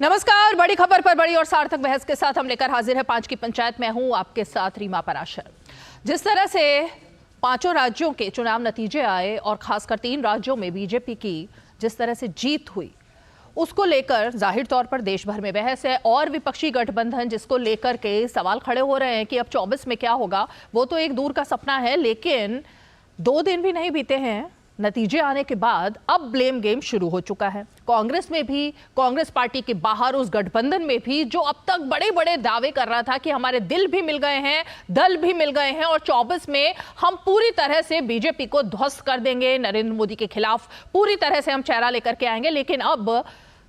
नमस्कार। बड़ी खबर पर बड़ी और सार्थक बहस के साथ हम लेकर हाजिर है 5 की पंचायत। मैं हूं आपके साथ रीमा पराशर। जिस तरह से पांचों राज्यों के चुनाव नतीजे आए और खासकर 3 राज्यों में बीजेपी की जिस तरह से जीत हुई, उसको लेकर जाहिर तौर पर देश भर में बहस है और विपक्षी गठबंधन जिसको लेकर के सवाल खड़े हो रहे हैं कि अब 24 में क्या होगा, वो तो एक दूर का सपना है। लेकिन 2 दिन भी नहीं बीते हैं नतीजे आने के बाद अब ब्लेम गेम शुरू हो चुका है। कांग्रेस में भी, कांग्रेस पार्टी के बाहर उस गठबंधन में भी जो अब तक बड़े बड़े दावे कर रहा था कि हमारे दिल भी मिल गए हैं, दल भी मिल गए हैं और 24 में हम पूरी तरह से बीजेपी को ध्वस्त कर देंगे, नरेंद्र मोदी के खिलाफ पूरी तरह से हम चेहरा लेकर के आएंगे। लेकिन अब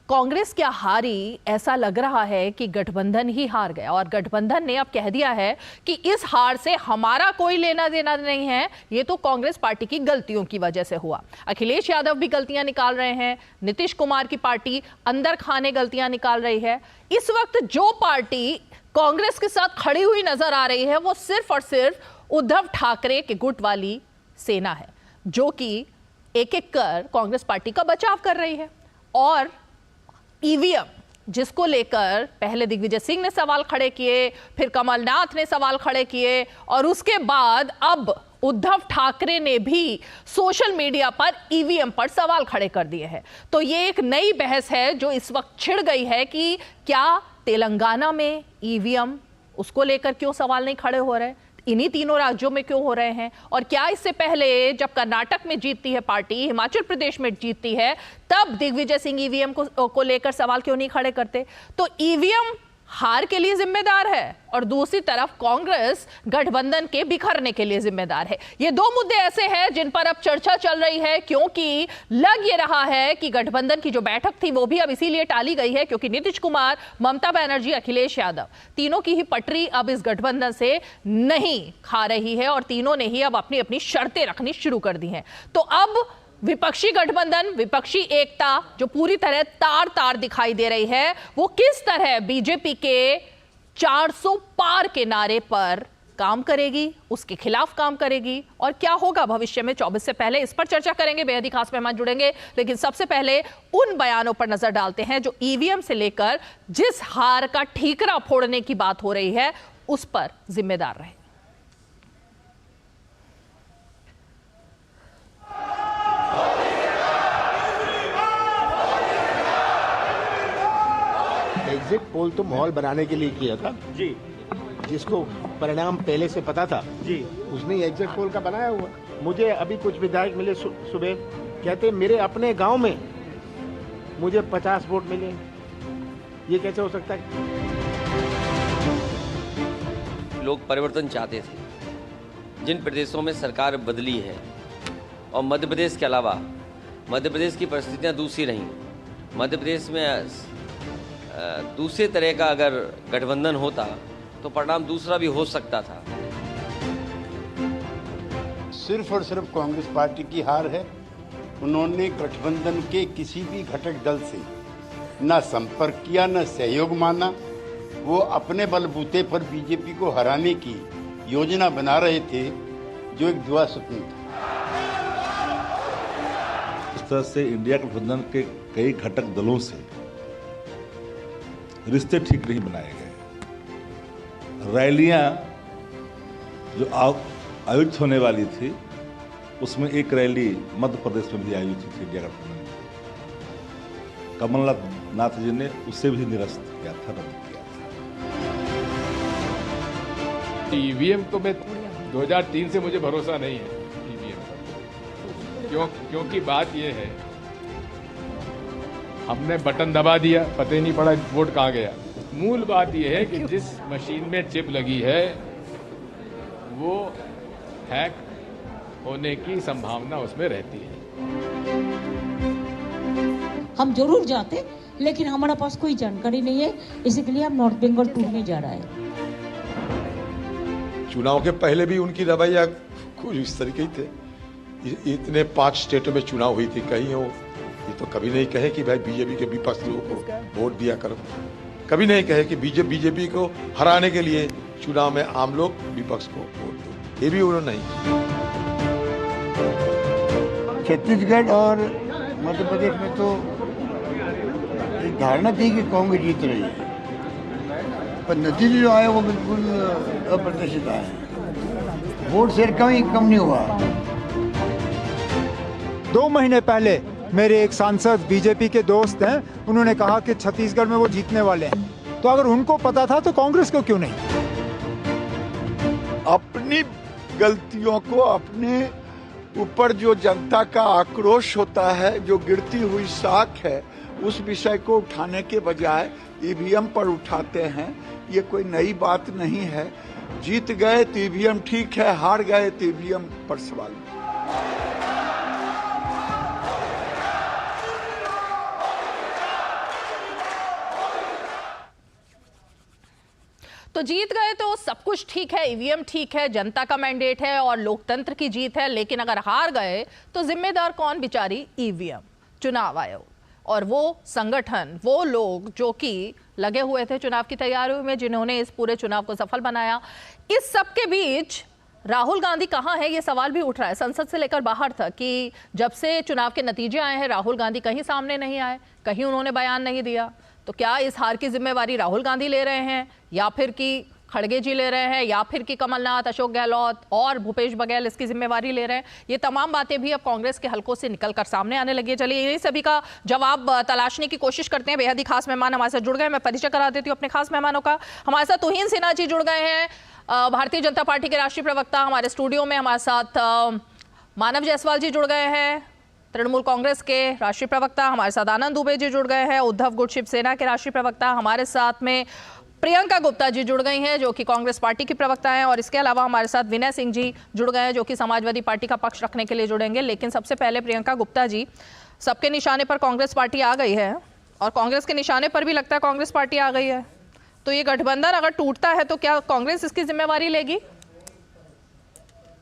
कांग्रेस क्या हारी, ऐसा लग रहा है कि गठबंधन ही हार गया और गठबंधन ने अब कह दिया है कि इस हार से हमारा कोई लेना देना नहीं है, ये तो कांग्रेस पार्टी की गलतियों की वजह से हुआ। अखिलेश यादव भी गलतियां निकाल रहे हैं, नीतीश कुमार की पार्टी अंदर खाने गलतियां निकाल रही है। इस वक्त जो पार्टी कांग्रेस के साथ खड़ी हुई नजर आ रही है वो सिर्फ और सिर्फ उद्धव ठाकरे के गुट वाली सेना है, जो कि एक एक कर कांग्रेस पार्टी का बचाव कर रही है। और ईवीएम जिसको लेकर पहले दिग्विजय सिंह ने सवाल खड़े किए, फिर कमलनाथ ने सवाल खड़े किए और उसके बाद अब उद्धव ठाकरे ने भी सोशल मीडिया पर ईवीएम पर सवाल खड़े कर दिए हैं। तो ये एक नई बहस है जो इस वक्त छिड़ गई है कि क्या तेलंगाना में ईवीएम, उसको लेकर क्यों सवाल नहीं खड़े हो रहे, इन्हीं तीनों राज्यों में क्यों हो रहे हैं। और क्या इससे पहले जब कर्नाटक में जीतती है पार्टी, हिमाचल प्रदेश में जीतती है, तब दिग्विजय सिंह ईवीएम को लेकर सवाल क्यों नहीं खड़े करते। तो ईवीएम हार के लिए जिम्मेदार है और दूसरी तरफ कांग्रेस गठबंधन के बिखरने के लिए जिम्मेदार है। ये 2 मुद्दे ऐसे हैं जिन पर अब चर्चा चल रही है, क्योंकि लग ये रहा है कि गठबंधन की जो बैठक थी वो भी अब इसीलिए टाली गई है क्योंकि नीतीश कुमार, ममता बनर्जी, अखिलेश यादव, तीनों की ही पटरी अब इस गठबंधन से नहीं खा रही है और तीनों ने ही अब अपनी अपनी शर्तें रखनी शुरू कर दी हैं। तो अब विपक्षी गठबंधन, विपक्षी एकता जो पूरी तरह तार तार दिखाई दे रही है, वो किस तरह बीजेपी के 400 पार के नारे पर काम करेगी, उसके खिलाफ काम करेगी और क्या होगा भविष्य में 24 से पहले, इस पर चर्चा करेंगे। बेहद ही खास मेहमान जुड़ेंगे, लेकिन सबसे पहले उन बयानों पर नजर डालते हैं जो ईवीएम से लेकर जिस हार का ठीकरा फोड़ने की बात हो रही है उस पर जिम्मेदार रहे। एग्जिट पोल तो माहौल बनाने के लिए किया था जी, जिसको परिणाम पहले से पता था जी, उसने एग्जिट पोल का बनाया हुआ। मुझे अभी कुछ विधायक मिले सुबह, कहते मेरे अपने गांव में मुझे 50 वोट मिले। ये कैसे हो सकता है? लोग परिवर्तन चाहते थे। जिन प्रदेशों में सरकार बदली है और मध्य प्रदेश के अलावा मध्य प्रदेश की परिस्थितियां दूसरी रहीं, मध्य प्रदेश में दूसरे तरह का अगर गठबंधन होता तो परिणाम दूसरा भी हो सकता था। सिर्फ और सिर्फ कांग्रेस पार्टी की हार है। उन्होंने गठबंधन के किसी भी घटक दल से न संपर्क किया, न सहयोग माना। वो अपने बलबूते पर बीजेपी को हराने की योजना बना रहे थे जो एक धुआं सपना था। इस तरह से इंडिया गठबंधन के कई घटक दलों से रिश्ते ठीक नहीं बनाए गए। रैलियां जो आयोजित होने वाली थी उसमें एक रैली मध्य प्रदेश में भी आयोजित थी इंडिया गठबंधन में। कमलनाथ जी ने उसे भी निरस्त किया था, रद्द किया था। ईवीएम तो मैं 2003 से मुझे भरोसा नहीं है ईवीएम पर, क्योंकि बात यह है हमने बटन दबा दिया, पता ही नहीं पड़ा वोट कहाँ गया। मूल बात यह है कि जिस मशीन में चिप लगी है वो हैक होने की संभावना उसमें रहती है। हम जरूर जाते, लेकिन हमारे पास कोई जानकारी नहीं है, इसके हम नॉर्थ बंगाल टूर में जा रहा है। चुनाव के पहले भी उनकी रवैया कुछ इस तरीके ही थे। इतने 5 स्टेटों में चुनाव हुई थी, कहीं हो ये तो कभी नहीं कहे कि भाई बीजेपी के विपक्ष लोगों को वोट दिया करो, कभी नहीं कहे कि बीजेपी को हराने के लिए चुनाव में आम लोग विपक्ष को वोट दो, ये भी उन्होंने नहीं। छत्तीसगढ़ और मध्य प्रदेश में तो एक धारणा थी कि कांग्रेस जीत रही है, पर नतीजे जो आए वो बिल्कुल अप्रत्याशित आए हैं। वोट शेयर कम नहीं हुआ। 2 महीने पहले मेरे एक सांसद बीजेपी के दोस्त हैं, उन्होंने कहा कि छत्तीसगढ़ में वो जीतने वाले हैं। तो अगर उनको पता था तो कांग्रेस को क्यों नहीं? अपनी गलतियों को, अपने ऊपर जो जनता का आक्रोश होता है, जो गिरती हुई साख है, उस विषय को उठाने के बजाय ईवीएम पर उठाते हैं। ये कोई नई बात नहीं है। जीत गए तो ईवीएम ठीक है, हार गए तो ईवीएम पर सवाल। तो जीत गए तो सब कुछ ठीक है, ईवीएम ठीक है, जनता का मैंडेट है और लोकतंत्र की जीत है। लेकिन अगर हार गए तो जिम्मेदार कौन? बेचारी ईवीएम, चुनाव आयोग और वो संगठन, वो लोग जो कि लगे हुए थे चुनाव की तैयारियों में, जिन्होंने इस पूरे चुनाव को सफल बनाया। इस सब के बीच राहुल गांधी कहाँ है, ये सवाल भी उठ रहा है संसद से लेकर बाहर तक कि जब से चुनाव के नतीजे आए हैं राहुल गांधी कहीं सामने नहीं आए, कहीं उन्होंने बयान नहीं दिया। तो क्या इस हार की जिम्मेवारी राहुल गांधी ले रहे हैं, या फिर कि खड़गे जी ले रहे हैं, या फिर कि कमलनाथ, अशोक गहलोत और भूपेश बघेल इसकी जिम्मेवारी ले रहे हैं? ये तमाम बातें भी अब कांग्रेस के हलकों से निकलकर सामने आने लगी है। चलिए इन्हीं सभी का जवाब तलाशने की कोशिश करते हैं। बेहद ही खास मेहमान हमारे साथ जुड़ गए। मैं परिचय करा देती हूँ अपने खास मेहमानों का। हमारे साथ तुहिन सिन्हा जी जुड़ गए हैं, भारतीय जनता पार्टी के राष्ट्रीय प्रवक्ता। हमारे स्टूडियो में हमारे साथ मानव जायसवाल जी जुड़ गए हैं, तृणमूल कांग्रेस के राष्ट्रीय प्रवक्ता। हमारे साथ आनंद दुबे जी जुड़ गए हैं, उद्धव गुट शिवसेना के राष्ट्रीय प्रवक्ता। हमारे साथ में प्रियंका गुप्ता जी जुड़ गई हैं, जो कि कांग्रेस पार्टी की प्रवक्ता हैं। और इसके अलावा हमारे साथ विनय सिंह जी जुड़ गए हैं, जो कि समाजवादी पार्टी का पक्ष रखने के लिए जुड़ेंगे। लेकिन सबसे पहले प्रियंका गुप्ता जी, सबके निशाने पर कांग्रेस पार्टी आ गई है और कांग्रेस के निशाने पर भी लगता है कांग्रेस पार्टी आ गई है। तो ये गठबंधन अगर टूटता है तो क्या कांग्रेस इसकी जिम्मेवारी लेगी?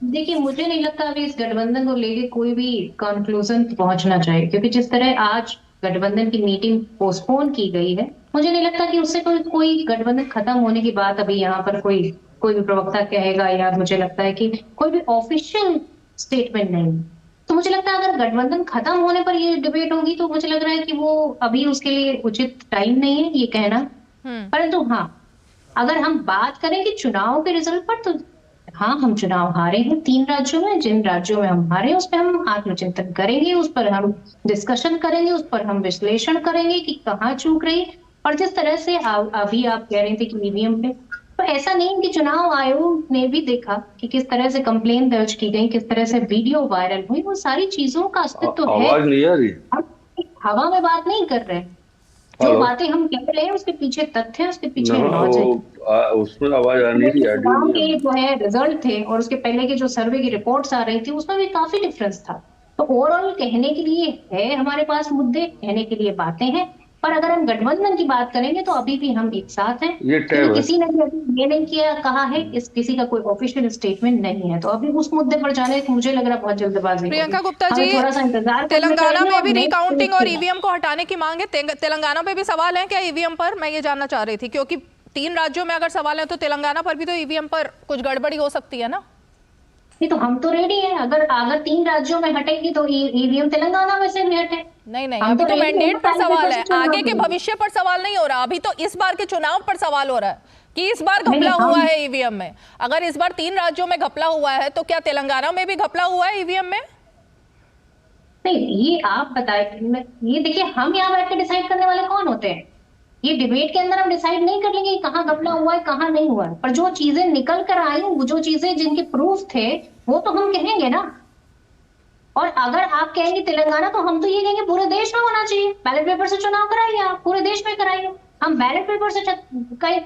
देखिए, मुझे नहीं लगता अभी इस गठबंधन को लेके कोई भी कंक्लूजन पहुंचना चाहिए, क्योंकि जिस तरह आज गठबंधन की मीटिंग पोस्टपोन की गई है, मुझे नहीं लगता कि उससे कोई गठबंधन खत्म होने की बात अभी यहाँ पर कोई भी प्रवक्ता कहेगा, या मुझे लगता है कि कोई भी ऑफिशियल स्टेटमेंट नहीं। तो मुझे लगता है अगर गठबंधन खत्म होने पर ये डिबेट होगी तो मुझे लग रहा है कि वो अभी उसके लिए उचित टाइम नहीं है ये कहना। परंतु हाँ, अगर हम बात करें कि चुनाव के रिजल्ट पर, तो हाँ, हम चुनाव हारे हैं 3 राज्यों में। जिन राज्यों में हम हारे उस पर हम आत्मचिंतन करेंगे, उस पर हम डिस्कशन करेंगे, उस पर हम विश्लेषण करेंगे कि कहाँ चूक रही। और जिस तरह से अभी आप कह रहे थे कि ईवीएम पे, तो ऐसा नहीं कि चुनाव आयोग ने भी देखा कि किस तरह से कंप्लेन दर्ज की गई, किस तरह से वीडियो वायरल हुई, वो सारी चीजों का अस्तित्व है। आवाज नहीं आ रही, हवा में बात नहीं कर रहे। जो बातें हम कह रहे हैं उसके पीछे तथ्य है, उसके पीछे लॉजिक। उसमें आवाज आ नहीं रही। जो है रिजल्ट थे और उसके पहले की जो सर्वे की रिपोर्ट्स आ रही थी उसमें भी काफी डिफरेंस था। तो ओवरऑल कहने के लिए है हमारे पास मुद्दे, कहने के लिए बातें हैं। पर अगर हम गठबंधन की बात करेंगे तो अभी भी हम एक साथ हैं। किसी ने भी अभी ये नहीं किया, कहा है, किसी का कोई ऑफिशियल स्टेटमेंट नहीं है। तो अभी उस मुद्दे पर जाने मुझे लग रहा बहुत जल्दबाजी। प्रियंका गुप्ता जी, थोड़ा सा इंतजार, तेलंगाना में भी रिकाउंटिंग और ईवीएम को हटाने की मांग है। तेलंगाना पे भी सवाल है क्या ईवीएम पर? मैं ये जानना चाह रही थी, क्योंकि 3 राज्यों में अगर सवाल है तो तेलंगाना पर भी तो ईवीएम पर कुछ गड़बड़ी हो सकती है ना? नहीं, तो हम तो रेडी हैं। अगर 3 राज्यों में हटेगी तो ईवीएम तेलंगाना में से भी हटे। नहीं, अभी तो मैंडेट पर सवाल है, आगे के भविष्य पर सवाल नहीं हो रहा। अभी तो इस बार के चुनाव पर सवाल हो रहा है कि इस बार घपला हुआ है ईवीएम में। अगर इस बार 3 राज्यों में घपला हुआ है तो क्या तेलंगाना में भी घपला हुआ है ईवीएम में? नहीं, ये आप बताइए। ये देखिए, हम यहाँ बैठ के डिसाइड करने वाले कौन होते हैं? ये डिबेट के अंदर हम डिसाइड नहीं कर लेंगे कहाँ घपला हुआ है, कहाँ नहीं हुआ है। पर जो चीजें निकल कर आई, जो चीजें जिनके प्रूफ थे, वो तो हम कहेंगे ना। और अगर आप कहेंगे तेलंगाना, तो हम तो ये कहेंगे पूरे देश में होना चाहिए। बैलेट पेपर से चुनाव कराइए, आप पूरे देश में कराइए। हम बैलेट पेपर से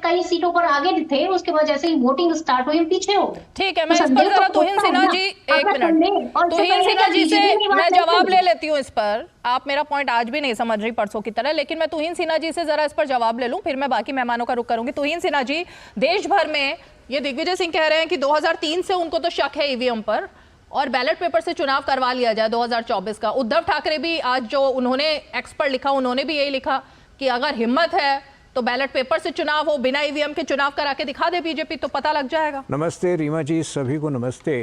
कई सीटों पर आगे थे, उसके बाद जैसे ही वोटिंग स्टार्ट हुई हम पीछे हो। ठीक है, मैं इस पर जरा तुहिन सिन्हा जी, 1 मिनट, तुहिन सिन्हा जी से मैं जवाब ले लेती हूँ इस पर। आप मेरा पॉइंट आज भी नहीं समझ रही परसों की तरह, लेकिन मैं तुहिन सिन्हा जी से जरा इस पर जवाब ले लूं, फिर मैं बाकी मेहमानों का रुख करूंगी। तुहिन सिन्हा जी, देश भर में ये दिग्विजय सिंह कह रहे हैं कि 2003 से उनको तो शक है ईवीएम पर, और बैलेट पेपर से चुनाव करवा लिया जाए 2024 का। उद्धव ठाकरे भी आज जो उन्होंने एक्स पर लिखा, उन्होंने भी यही लिखा कि अगर हिम्मत है तो बैलेट पेपर से चुनाव हो, बिना ईवीएम के चुनाव करा के दिखा दे बीजेपी, तो पता लग जाएगा। नमस्ते रीमा जी, सभी को नमस्ते।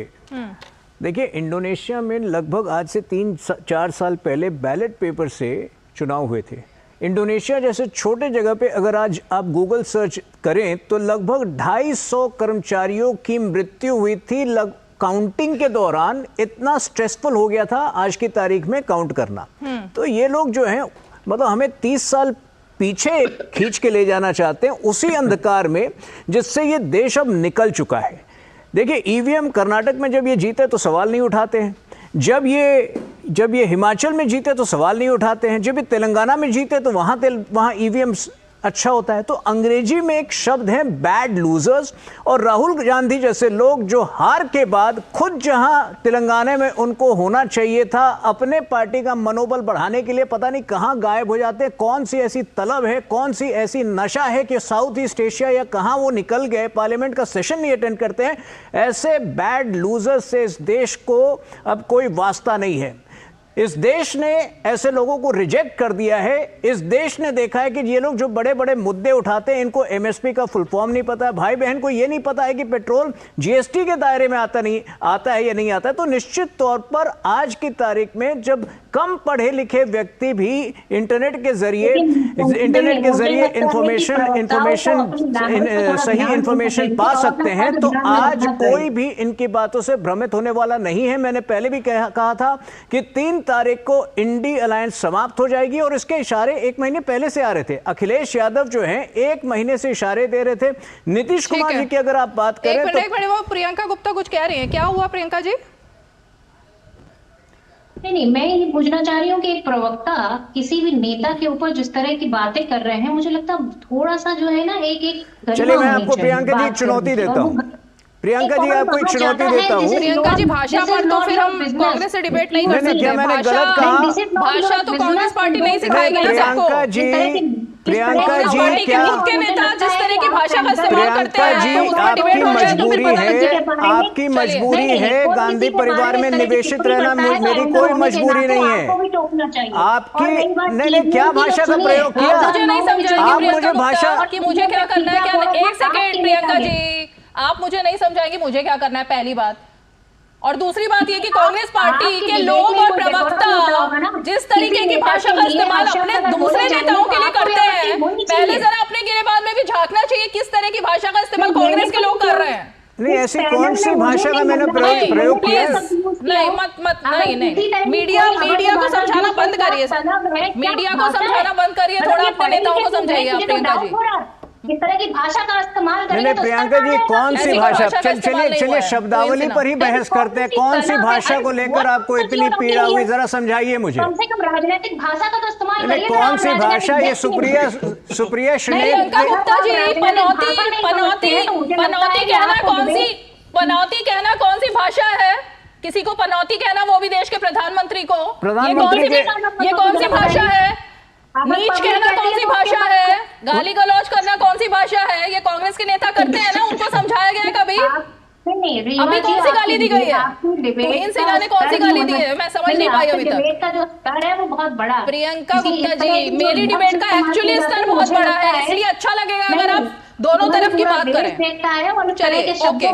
देखिए, इंडोनेशिया में लगभग आज से 3-4 साल पहले बैलेट पेपर से चुनाव हुए थे। इंडोनेशिया जैसे छोटे जगह पे अगर आज आप गूगल सर्च करें तो लगभग 250 कर्मचारियों की मृत्यु हुई थी काउंटिंग के दौरान। इतना स्ट्रेसफुल हो गया था आज की तारीख में काउंट करना। तो ये लोग जो हैं मतलब हमें 30 साल पीछे खींच के ले जाना चाहते हैं उसी अंधकार में जिससे ये देश अब निकल चुका है। देखिए ईवीएम कर्नाटक में जब ये जीते तो सवाल नहीं उठाते हैं, जब ये हिमाचल में जीते तो सवाल नहीं उठाते हैं, जब ये तेलंगाना में जीते तो वहाँ ईवीएम अच्छा होता है। तो अंग्रेजी में एक शब्द है बैड लूजर्स, और राहुल गांधी जैसे लोग जो हार के बाद खुद जहां तेलंगाना में उनको होना चाहिए था अपने पार्टी का मनोबल बढ़ाने के लिए पता नहीं कहां गायब हो जाते हैं। कौन सी ऐसी तलब है, कौन सी ऐसी नशा है कि साउथ ईस्ट एशिया या कहां वो निकल गए, पार्लियामेंट का सेशन नहीं अटेंड करते हैं। ऐसे बैड लूजर्स से इस देश को अब कोई वास्ता नहीं है। इस देश ने ऐसे लोगों को रिजेक्ट कर दिया है। इस देश ने देखा है कि ये लोग जो बड़े बड़े मुद्दे उठाते हैं इनको एमएसपी का फुल फॉर्म नहीं पता है, भाई बहन को ये नहीं पता है कि पेट्रोल जीएसटी के दायरे में आता है या नहीं आता है। तो निश्चित तौर पर आज की तारीख में जब कम पढ़े लिखे व्यक्ति भी इंटरनेट के जरिए सही इंफॉर्मेशन पा सकते हैं, तो आज कोई भी इनकी बातों से भ्रमित होने वाला नहीं है। मैंने पहले भी कहा था कि 3 तारीख को इंडी अलायंस समाप्त हो जाएगी और इसके इशारे 1 महीने पहले से आ रहे थे। अखिलेश यादव जो हैं 1 महीने से इशारे दे रहे थे। नीतीश कुमार जी की अगर आप बात करें तो एक मिनट, वो प्रियंका गुप्ता कुछ कह रही हैं, क्या हुआ प्रियंका जी? नहीं, मैं ये पूछना चाह रही हूँ कि एक प्रवक्ता किसी भी नेता के ऊपर जिस तरह की बातें कर रहे हैं, मुझे लगता है थोड़ा सा जो है ना एक चलिए मैं आपको प्रियंका जी चुनौती देता हूँ। प्रियंका जी आपको एक चुनौती देता हूँ। प्रियंका जी भाषा पर तो फिर हम कांग्रेस से डिबेट नहीं कर सकते। मैंने गलत कहा? भाषा तो कांग्रेस पार्टी नहीं सिखाएगी ना सबको। प्रियंका जी क्या मुख्य नेता जिस तरह की भाषा का इस्तेमाल करते हैं आपकी मजबूरी है गांधी परिवार में निवेशित रहना, मेरी कोई मजबूरी नहीं है। आपकी नहीं क्या भाषा का प्रयोग किया? मुझे नहीं समझाएंगे आप मुझे भाषा कि मुझे क्या करना है, क्या? एक सेकेंड प्रियंका जी, आप मुझे नहीं समझाएंगे मुझे क्या करना है, पहली बात। और दूसरी बात ये कि कांग्रेस पार्टी के लोग और प्रवक्ता जिस तरीके की भाषा का इस्तेमाल अपने दूसरे नेताओं के लिए करते हैं, पहले जरा अपने गिरेबान में भी झांकना चाहिए किस तरह की भाषा का इस्तेमाल कांग्रेस के लोग कर रहे हैं। नहीं ऐसी कौन सी भाषा का मैंने प्रयोग किया? नहीं नहीं, मीडिया को समझाना बंद करिए, मीडिया को समझाना बंद करिए, थोड़ा अपने नेताओं को समझाइए आप प्रियंका जी। इस तरह की भाषा का इस्तेमाल करेंगे तो प्रियंका जी कौन सी भाषा? चलिए शब्दावली पर ही बहस करते हैं। कौन सी भाषा को लेकर आपको इतनी पीड़ा हुई, जरा समझाइए मुझे। कम से कम राजनीतिक भाषा का तो इस्तेमाल करिए। कौन सी भाषा? ये सुप्रिया गुप्ता जी पनौती कहना कौन सी भाषा है? किसी को पनौती कहना, वो भी देश के प्रधानमंत्री को, ये कौन सी भाषा है? नीच कहना कौन सी भाषा है? गाली गलौज करना कौन सी भाषा है? ये कांग्रेस के नेता करते हैं ना, उनको समझाया गया है कभी? अभी कौन सी गाली दी गई है? तुहिन सेना ने कौन सी गाली दी है? मैं समझ नहीं पाई अभी तक। डिबेट का जो स्तर है वो बहुत बड़ा। प्रियंका गुप्ता जी, मेरी डिबेट का एक्चुअली स्तर बहुत बड़ा है, इसलिए अच्छा लगेगा अगर आप दोनों तरफ की बात करें। चलिए ओके,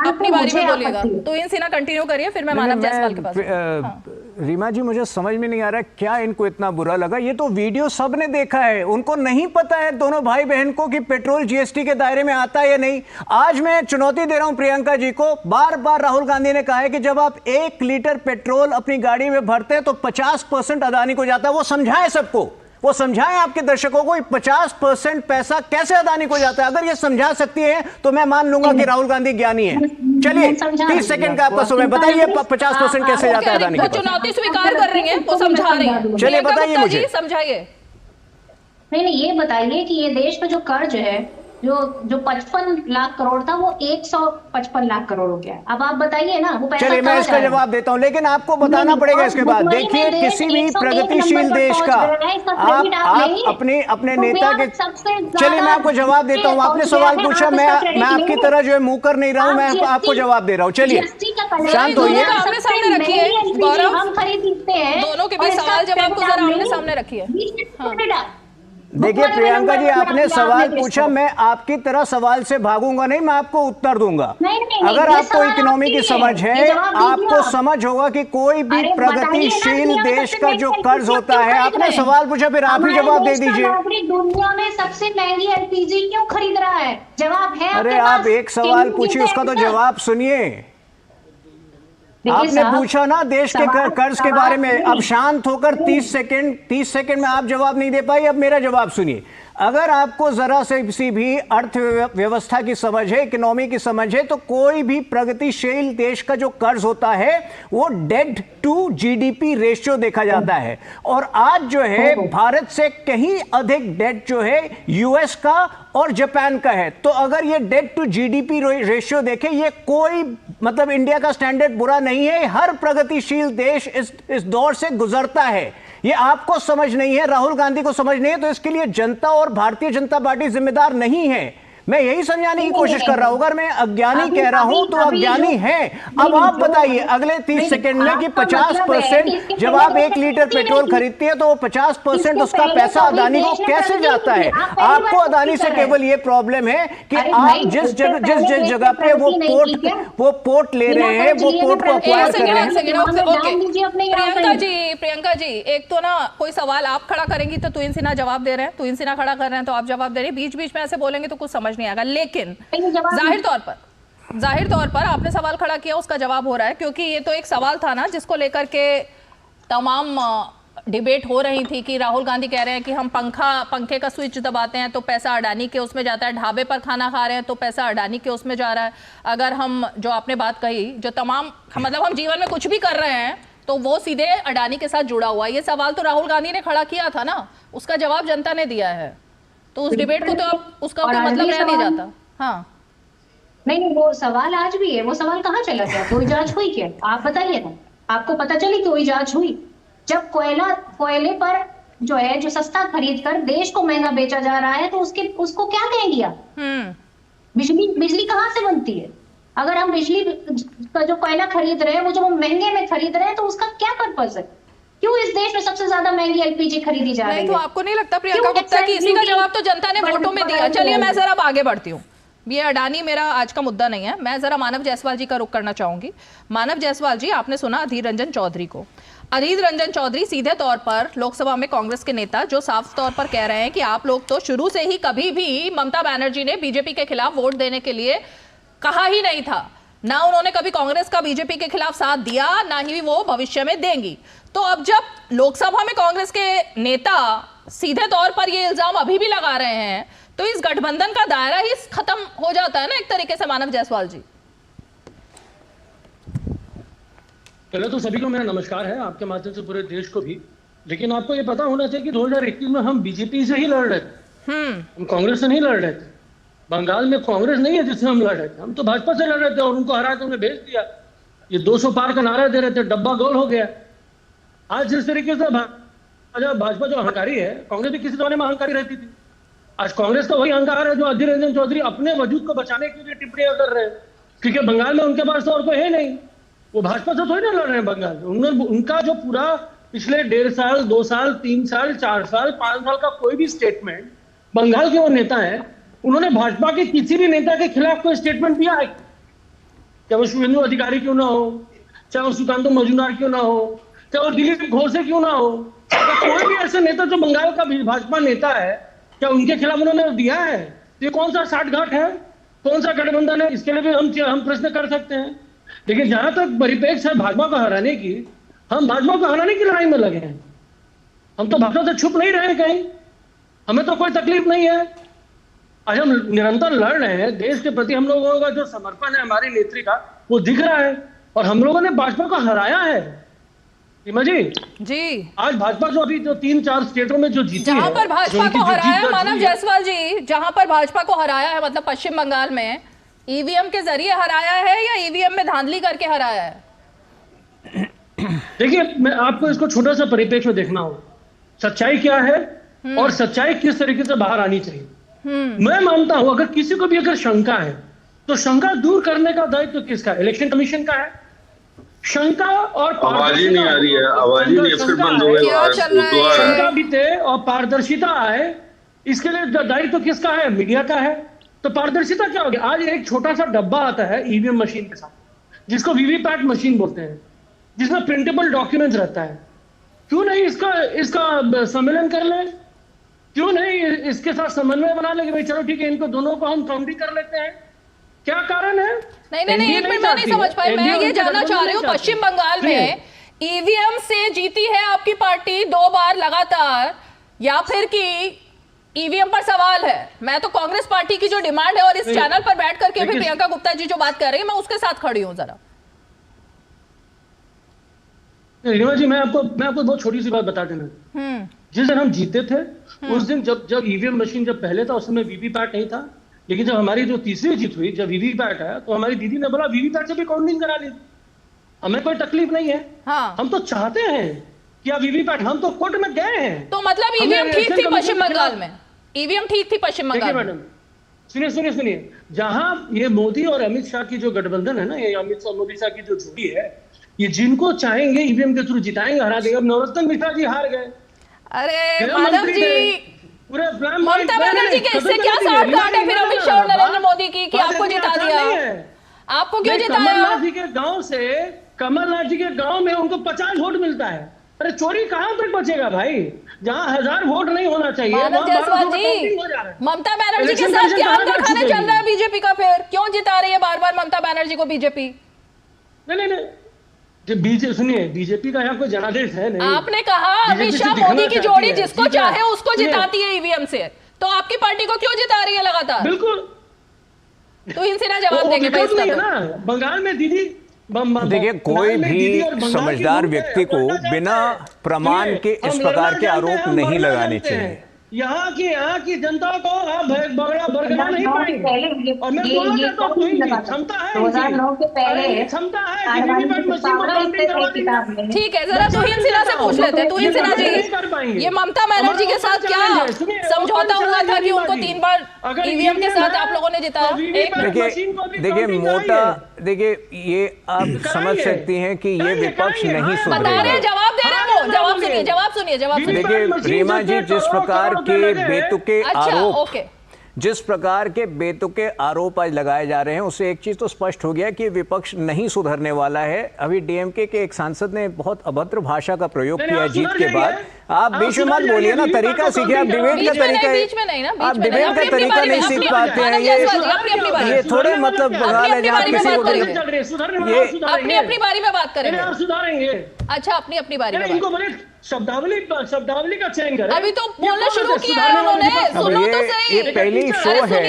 अपनी बारी में बोलिएगा। तो इन सीना कंटिन्यू करिए, फिर मैं मानव जायसवाल के पास। रीमा जी मुझे समझ में नहीं आ रहा क्या इनको इतना बुरा लगा। ये तो वीडियो सबने देखा है, उनको नहीं पता है दोनों भाई बहन को कि पेट्रोल जीएसटी के दायरे में आता है या नहीं। आज मैं चुनौती दे रहा हूं प्रियंका जी को। बार बार राहुल गांधी ने कहा है कि जब आप 1 लीटर पेट्रोल अपनी गाड़ी में भरते हैं तो 50% अदानी को जाता है। वो समझाएं सबको, वो समझाएं आपके दर्शकों को 50% पैसा कैसे अदानी को जाता है। अगर ये समझा सकती है तो मैं मान लूंगा कि राहुल गांधी ज्ञानी है। चलिए 30 सेकंड का आपका समय, बताइए 50% कैसे जाता है अदानी को? चुनौती स्वीकार कर रही है, वो समझा रही है। चलिए बताइए मुझे, समझाइए। नहीं, ये बताइए कि ये देश पे जो कर्ज है, जो 55 लाख करोड़ था, वो 155 लाख करोड़ हो गया। अब आप बताइए ना, वो पैसा चलिए मैं इसका जवाब देता हूं, लेकिन आपको बताना पड़ेगा इसके बाद। देखिए किसी भी प्रगतिशील देश का आप अपने नेता के, चलिए मैं आपको जवाब देता हूं। आपने सवाल पूछा, मैं आपकी तरह जो है मुंह कर नहीं रहा हूं, मैं आपको जवाब दे रहा हूं। चलिए शांत होइए, आमने सामने रखिए गौरव, हम खरीदते हैं दोनों के बीच सवाल जवाब को जरा आमने सामने रखिए। देखिए प्रियंका जी, आपने सवाल पूछा, मैं आपकी तरह सवाल से भागूंगा नहीं, मैं आपको उत्तर दूंगा। अगर आपको इकोनॉमी की समझ है, आपको समझ होगा कि कोई भी प्रगतिशील देश का जो कर्ज होता है, आपने सवाल पूछा, फिर आप ही जवाब दे दीजिए। दुनिया में सबसे महंगी एलपीजी क्यों खरीद रहा है? जवाब है। अरे आप एक सवाल पूछिए, उसका तो जवाब सुनिए। आपने पूछा ना देश के कर्ज के बारे में, अब शांत होकर 30 सेकंड में आप जवाब नहीं दे पाई, अब मेरा जवाब सुनिए। अगर आपको जरा से किसी भी अर्थव्यवस्था की समझ है, इकोनॉमी की समझ है, तो कोई भी प्रगतिशील देश का जो कर्ज होता है वो डेट टू जीडीपी रेशियो देखा जाता है, और आज जो है भारत से कहीं अधिक डेट जो है यूएस का और जापान का है। तो अगर ये डेट टू जीडीपी रेशियो देखें, ये कोई मतलब इंडिया का स्टैंडर्ड बुरा नहीं है, हर प्रगतिशील देश इस दौर से गुजरता है। ये आपको समझ नहीं है, राहुल गांधी को समझ नहीं है, तो इसके लिए जनता और भारतीय जनता पार्टी जिम्मेदार नहीं है। मैं यही समझाने की कोशिश कर रहा हूं। अगर मैं अज्ञानी कह रहा हूं तो अज्ञानी है। अब आप बताइए अगले 30 सेकंड में कि 50% जब आप 1 लीटर पेट्रोल खरीदते हैं तो 50% उसका पैसा अदानी को कैसे जाता है? आपको अदानी से केवल ये प्रॉब्लम है कि आप जिस जगह पे वो पोर्ट ले रहे हैं, वो पोर्ट को अक्वायर कर रहे हैं। प्रियंका जी, एक तो ना कोई सवाल आप खड़ा करेंगी तो तुहिन सिन्हा जवाब दे रहे हैं, तुहिन सिन्हा खड़ा कर रहे हैं तो आप जवाब दे रहे हैं, बीच बीच में ऐसे बोलेंगे तो कुछ समझ नहीं आएगा। लेकिन जाहिर तौर पर आपने सवाल खड़ा किया, उसका जवाब हो रहा है, क्योंकि ये तो एक सवाल था ना जिसको लेकर के तमाम डिबेट हो रही थी कि राहुल गांधी कह रहे हैं कि हम पंखे का स्विच दबाते हैं तो पैसा अडानी के उसमें जाता है, ढाबे पर खाना खा रहे हैं तो पैसा अडानी के उसमें जा रहा है। अगर हम जो आपने बात कही, जो तमाम मतलब हम जीवन में कुछ भी कर रहे हैं तो वो सीधे अडानी के साथ जुड़ा हुआ है। ये सवाल तो राहुल गांधी ने खड़ा किया था ना, उसका जवाब जनता ने दिया है, तो उस डिबेट को तो आप उसका कोई मतलब रह नहीं जाता। हाँ नहीं, वो सवाल आज भी है। वो सवाल कहाँ चला गया? कोई जांच हुई क्या? आप बताइए ना, आपको पता चली कोई जांच हुई? जब कोयले पर जो है जो सस्ता खरीद कर देश को महंगा बेचा जा रहा है तो उसको क्या कहेंगे आप? बिजली कहाँ से बनती है? अगर हम बिजली का जो कोयला खरीद रहे हैं वो जब हम महंगे में खरीद रहे हैं तो उसका क्या पर्पस है? क्यों इस देश में सबसे ज्यादा महंगी एलपीजी खरीदी जा रही है? तो आपको नहीं लगता प्रियंका गुप्ता की इसी का जवाब तो जनता ने वोटों में दिया? चलिए मैं जरा आगे बढ़ती हूँ, ये अडानी मेरा आज का मुद्दा नहीं है। मैं जरा मानव जायसवाल जी का रुख करना चाहूंगी। मानव जायसवाल जी, आपने सुना अधीर रंजन चौधरी को। अधीर रंजन चौधरी सीधे तौर पर लोकसभा में कांग्रेस के नेता जो साफ तौर पर कह रहे हैं कि आप लोग तो शुरू से ही कभी भी ममता बनर्जी ने बीजेपी के खिलाफ वोट देने के लिए कहा ही नहीं था, ना उन्होंने कभी कांग्रेस का बीजेपी के खिलाफ साथ दिया, ना ही वो भविष्य में देंगी। तो अब जब लोकसभा में कांग्रेस के नेता सीधे तौर पर ये इल्जाम अभी भी लगा रहे हैं तो इस गठबंधन का दायरा ही खत्म हो जाता है ना एक तरीके से। मानव जायसवाल जी, पहले तो सभी को मेरा नमस्कार है, आपके माध्यम से पूरे देश को भी। लेकिन आपको ये पता होना चाहिए कि 2021 में हम बीजेपी से ही लड़ रहे थे, हम कांग्रेस से नहीं लड़ रहे थे। बंगाल में कांग्रेस नहीं है जिससे हम लड़ रहे थे, हम तो भाजपा से लड़ रहे थे और उनको हरा के उन्हें भेज दिया। ये 200 पार का नारा दे रहे थे, डब्बा गोल हो गया। आज जिस तरीके से भाजपा जो अहंकारी है, कांग्रेस भी किसी जमाने में अहंकारी रहती थी। आज कांग्रेस का वही अहंकार है जो अधीर रंजन चौधरी अपने वजूद को बचाने के लिए टिप्पणियां कर रहे हैं, क्योंकि बंगाल में उनके पास तो और कोई है नहीं। वो भाजपा से थोड़ी ना लड़ रहे हैं बंगाल में। उनका जो पूरा पिछले 1.5 साल, 2 साल, 3 साल, 4 साल, 5 साल का कोई भी स्टेटमेंट, बंगाल के वो नेता है, उन्होंने भाजपा के किसी भी नेता के खिलाफ कोई स्टेटमेंट दिया है? चाहे वो शुभेंदु अधिकारी क्यों ना हो, चाहे वो सुकांतु मजूमदार क्यों ना हो, चाहे वो दिलीप घोष क्यों ना हो, कोई भी ऐसे नेता जो बंगाल का भाजपा नेता है, क्या उनके खिलाफ उन्होंने दिया है? ये कौन सा साठगांठ है, कौन सा गठबंधन है? इसके लिए भी हम प्रश्न कर सकते हैं। लेकिन जहां तक परिप्रेक्ष्य है भाजपा को हराने की, हम भाजपा को हराने की लड़ाई में लगे हैं। हम तो भाजपा से छुप नहीं रहे कहीं, हमें तो कोई तकलीफ नहीं है। आज हम निरंतर लड़ रहे हैं, देश के प्रति हम लोगों का जो समर्पण है हमारी नेत्री का वो दिख रहा है, और हम लोगों ने भाजपा को हराया है। सीमा जी, आज भाजपा जो अभी जो 3-4 स्टेटों में जो जीती है, जहां पर भाजपा को हराया, मानव जायसवाल जी, जहां पर भाजपा को हराया है, मतलब पश्चिम बंगाल में ईवीएम के जरिए हराया है या ईवीएम में धांधली करके हराया है? देखिए, मैं आपको इसको छोटा सा परिप्रेक्ष्य देखना होगा, सच्चाई क्या है और सच्चाई किस तरीके से बाहर आनी चाहिए। मैं मानता हूं अगर किसी को भी अगर शंका है तो शंका दूर करने का दायित्व किसका है? इलेक्शन कमीशन का है। शंका और आवाज ही नहीं आ रही है, आवाज ही नहीं, फिर बंद हो गया। शंका भी थे और पारदर्शिता आए इसके लिए दायित्व किसका है? मीडिया का है। तो पारदर्शिता क्या होगी? आज एक छोटा सा डब्बा आता है ईवीएम मशीन के साथ, जिसको वीवीपैट मशीन बोलते हैं, जिसमें प्रिंटेबल डॉक्यूमेंट्स रहता है। क्यों नहीं इसका सम्मेलन कर ले? क्यों नहीं इसके साथ समन्वय बना ले कि भाई चलो ठीक है, इनको दोनों को हम काउंटिंग कर लेते हैं? क्या कारण है? नहीं, एक मिनट, मैं नहीं समझ पाई। मैं ये जानना चाह रही हूँ, पश्चिम बंगाल में ईवीएम से जीती है आपकी पार्टी 2 बार लगातार, या फिर कि ईवीएम पर सवाल है? मैं तो कांग्रेस पार्टी की जो डिमांड है और इस चैनल पर बैठ करके भी प्रियंका गुप्ता जी जो बात कर रही है, मैं उसके साथ खड़ी हूँ। जरा रीमा जी, मैं आपको बहुत छोटी सी बात बता देना। जिस दिन हम जीते थे उस दिन जब ईवीएम मशीन जब पहले था, उस समय वीवीपैट नहीं था, लेकिन जब हमारी जो तीसरी जीत हुई, जब वीवीपैट आया, तो हमारी दीदी ने बोला वीवीपैट से भी काउंटिंग करा ली। हमें कोई तकलीफ नहीं है। हम तो चाहते हैं कि अब वीवीपैट, हम तो कोर्ट में गए हैं। तो मतलब ईवीएम ठीक थी पश्चिम बंगाल में? ईवीएम ठीक थी पश्चिम बंगाल में? मैडम सुनिए, जहां ये मोदी और अमित शाह की जो गठबंधन है ना, ये अमित शाह मोदी शाह की जो जोड़ी है, ये जिनको चाहेंगे ईवीएम के थ्रू जिताएंगे, हरा देंगे। अब नरोत्तम मिश्रा जी हार गए। अरे माधव जी, ममता बनर्जी के इससे क्या साठ-गांठ है फिर अमित शाह और नरेंद्र मोदी की कि आपको जिता दिया? आपको क्यों जिताया? कमलनाथ जी के गांव से, कमलनाथ जी के गांव में उनको 50 वोट मिलता है। अरे चोरी कहां तक बचेगा भाई? जहां 1000 वोट नहीं होना चाहिए, माधव जायसवाल जी, ममता बनर्जी के साथ क्या अंदर खाने चल रहा है बीजेपी का? फिर क्यों जिता रही है बार बार ममता बनर्जी को बीजेपी? नहीं, सुनिए, बीजेपी का यहाँ कोई जनादेश है नहीं। आपने कहा अमित शाह मोदी की जोड़ी जिसको चाहे उसको जिताती है ईवीएम से, तो आपकी पार्टी को क्यों जिता रही है लगातार? बिल्कुल, तो इनसे ना जवाब देंगे भाई इसका ना। बंगाल में दीदी, देखिए, कोई भी समझदार व्यक्ति को बिना प्रमाण के इस प्रकार के आरोप नहीं लगाने चाहिए। यहाँ की जनता को आप बरगला नहीं पाएंगे। और मैं बोलना चाहता हूँ, क्षमता है, 2009 के पहले क्षमता है कि वीवीपैट मशीन को काउंटिंग करवा देंगे। ठीक है, जरा तुहिन सिन्हा से पूछ लेते हैं। तुहिन सिन्हा जी, ये ममता बनर्जी के साथ क्या समझौता हुआ था कि उनको 3 बार ईवीएम के साथ आप लोगों ने जिताया? देखिए, ये आप समझ सकती हैं कि ये विपक्ष नहीं सुन रहे हैं। जवाब दे रहे हैं वो। जवाब सुनिए। देखिए रीमा जी, जिस प्रकार के बेतुके आरोप, जिस प्रकार के बेतुके आरोप आज लगाए जा रहे हैं, उससे एक चीज तो स्पष्ट हो गया कि विपक्ष नहीं सुधरने वाला है। अभी डीएमके के एक सांसद ने बहुत अभद्र भाषा का प्रयोग किया जीत के बाद। आप बीच में मत बोलिए ना, तरीका सीखिए। आप डिबेट का तरीका, आप डिबेट का तरीका नहीं सीख पाते हैं। ये थोड़े मतलब बंगाल है जहाँ किसी को ये अपनी बारी में बात करेंगे। सुधारेंगे। अच्छा, अपनी बारी में इनको बड़े शब्दावली का चयन करें। अभी तो बोलना शुरू किया है उन्होंने, सुनो तो सही। ये पहली शो है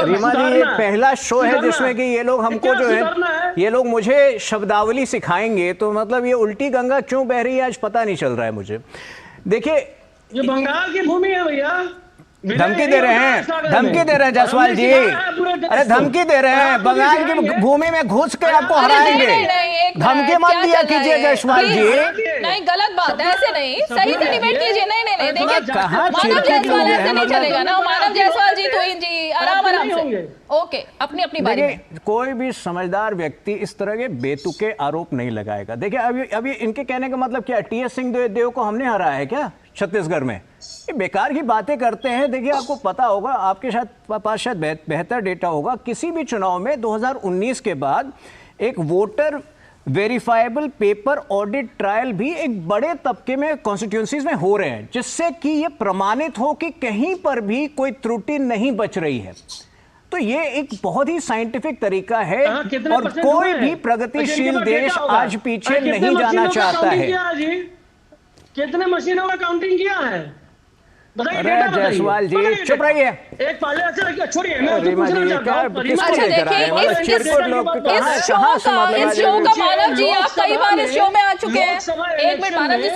रीमा जी, ये पहला शो है जिसमें कि ये लोग हमको जो है, ये लोग मुझे शब्दावली सिखाएंगे। तो मतलब ये उल्टी गंगा क्यों बह रही है आज पता नहीं चल रहा है मुझे। देखिए, ये बंगाल की भूमि है भैया। धमकी दे रहे हैं जायसवाल जी। अरे धमकी दे रहे हैं, बंगाल की भूमि में घुस के आपको हराएंगे। धमकी मत दिया कीजिए जायसवाल जी। नहीं, गलत बात है, ऐसे नहीं, सही से डिबेट कीजिए। नहीं, देखिए मानव जायसवाल ऐसे नहीं चलेगा ना। मानव जायसवाल जी, तुहिन जी, आराम से। ओके, अपनी बारी में। कोई भी समझदार व्यक्ति इस तरह के बेतुके आरोप नहीं लगाएगा। देखिए, अभी इनके कहने का मतलब क्या, टीएस सिंहदेव को हमने हराया है क्या छत्तीसगढ़ में? ये बेकार की बातें करते हैं। देखिए, आपको पता होगा, आपके पास शायद बेहतर डेटा होगा, किसी भी चुनाव में 2019 के बाद एक voter verifiable paper audit trial भी एक बड़े तबके में कॉन्स्टिट्यूंसीज में हो रहे हैं, जिससे कि ये प्रमाणित हो कि कहीं पर भी कोई त्रुटि नहीं बच रही है। तो ये एक बहुत ही साइंटिफिक तरीका है और कोई भी प्रगतिशील देश आज पीछे नहीं जाना चाहता है। कितने मशीनों का काउंटिंग किया है? अरे जायसवाल जी, चुप रहिए। एक पहले छोड़िए, इस शो का मानव जी, आप कई बार इस शो में आ चुके हैं। एक मिनट मानव जी,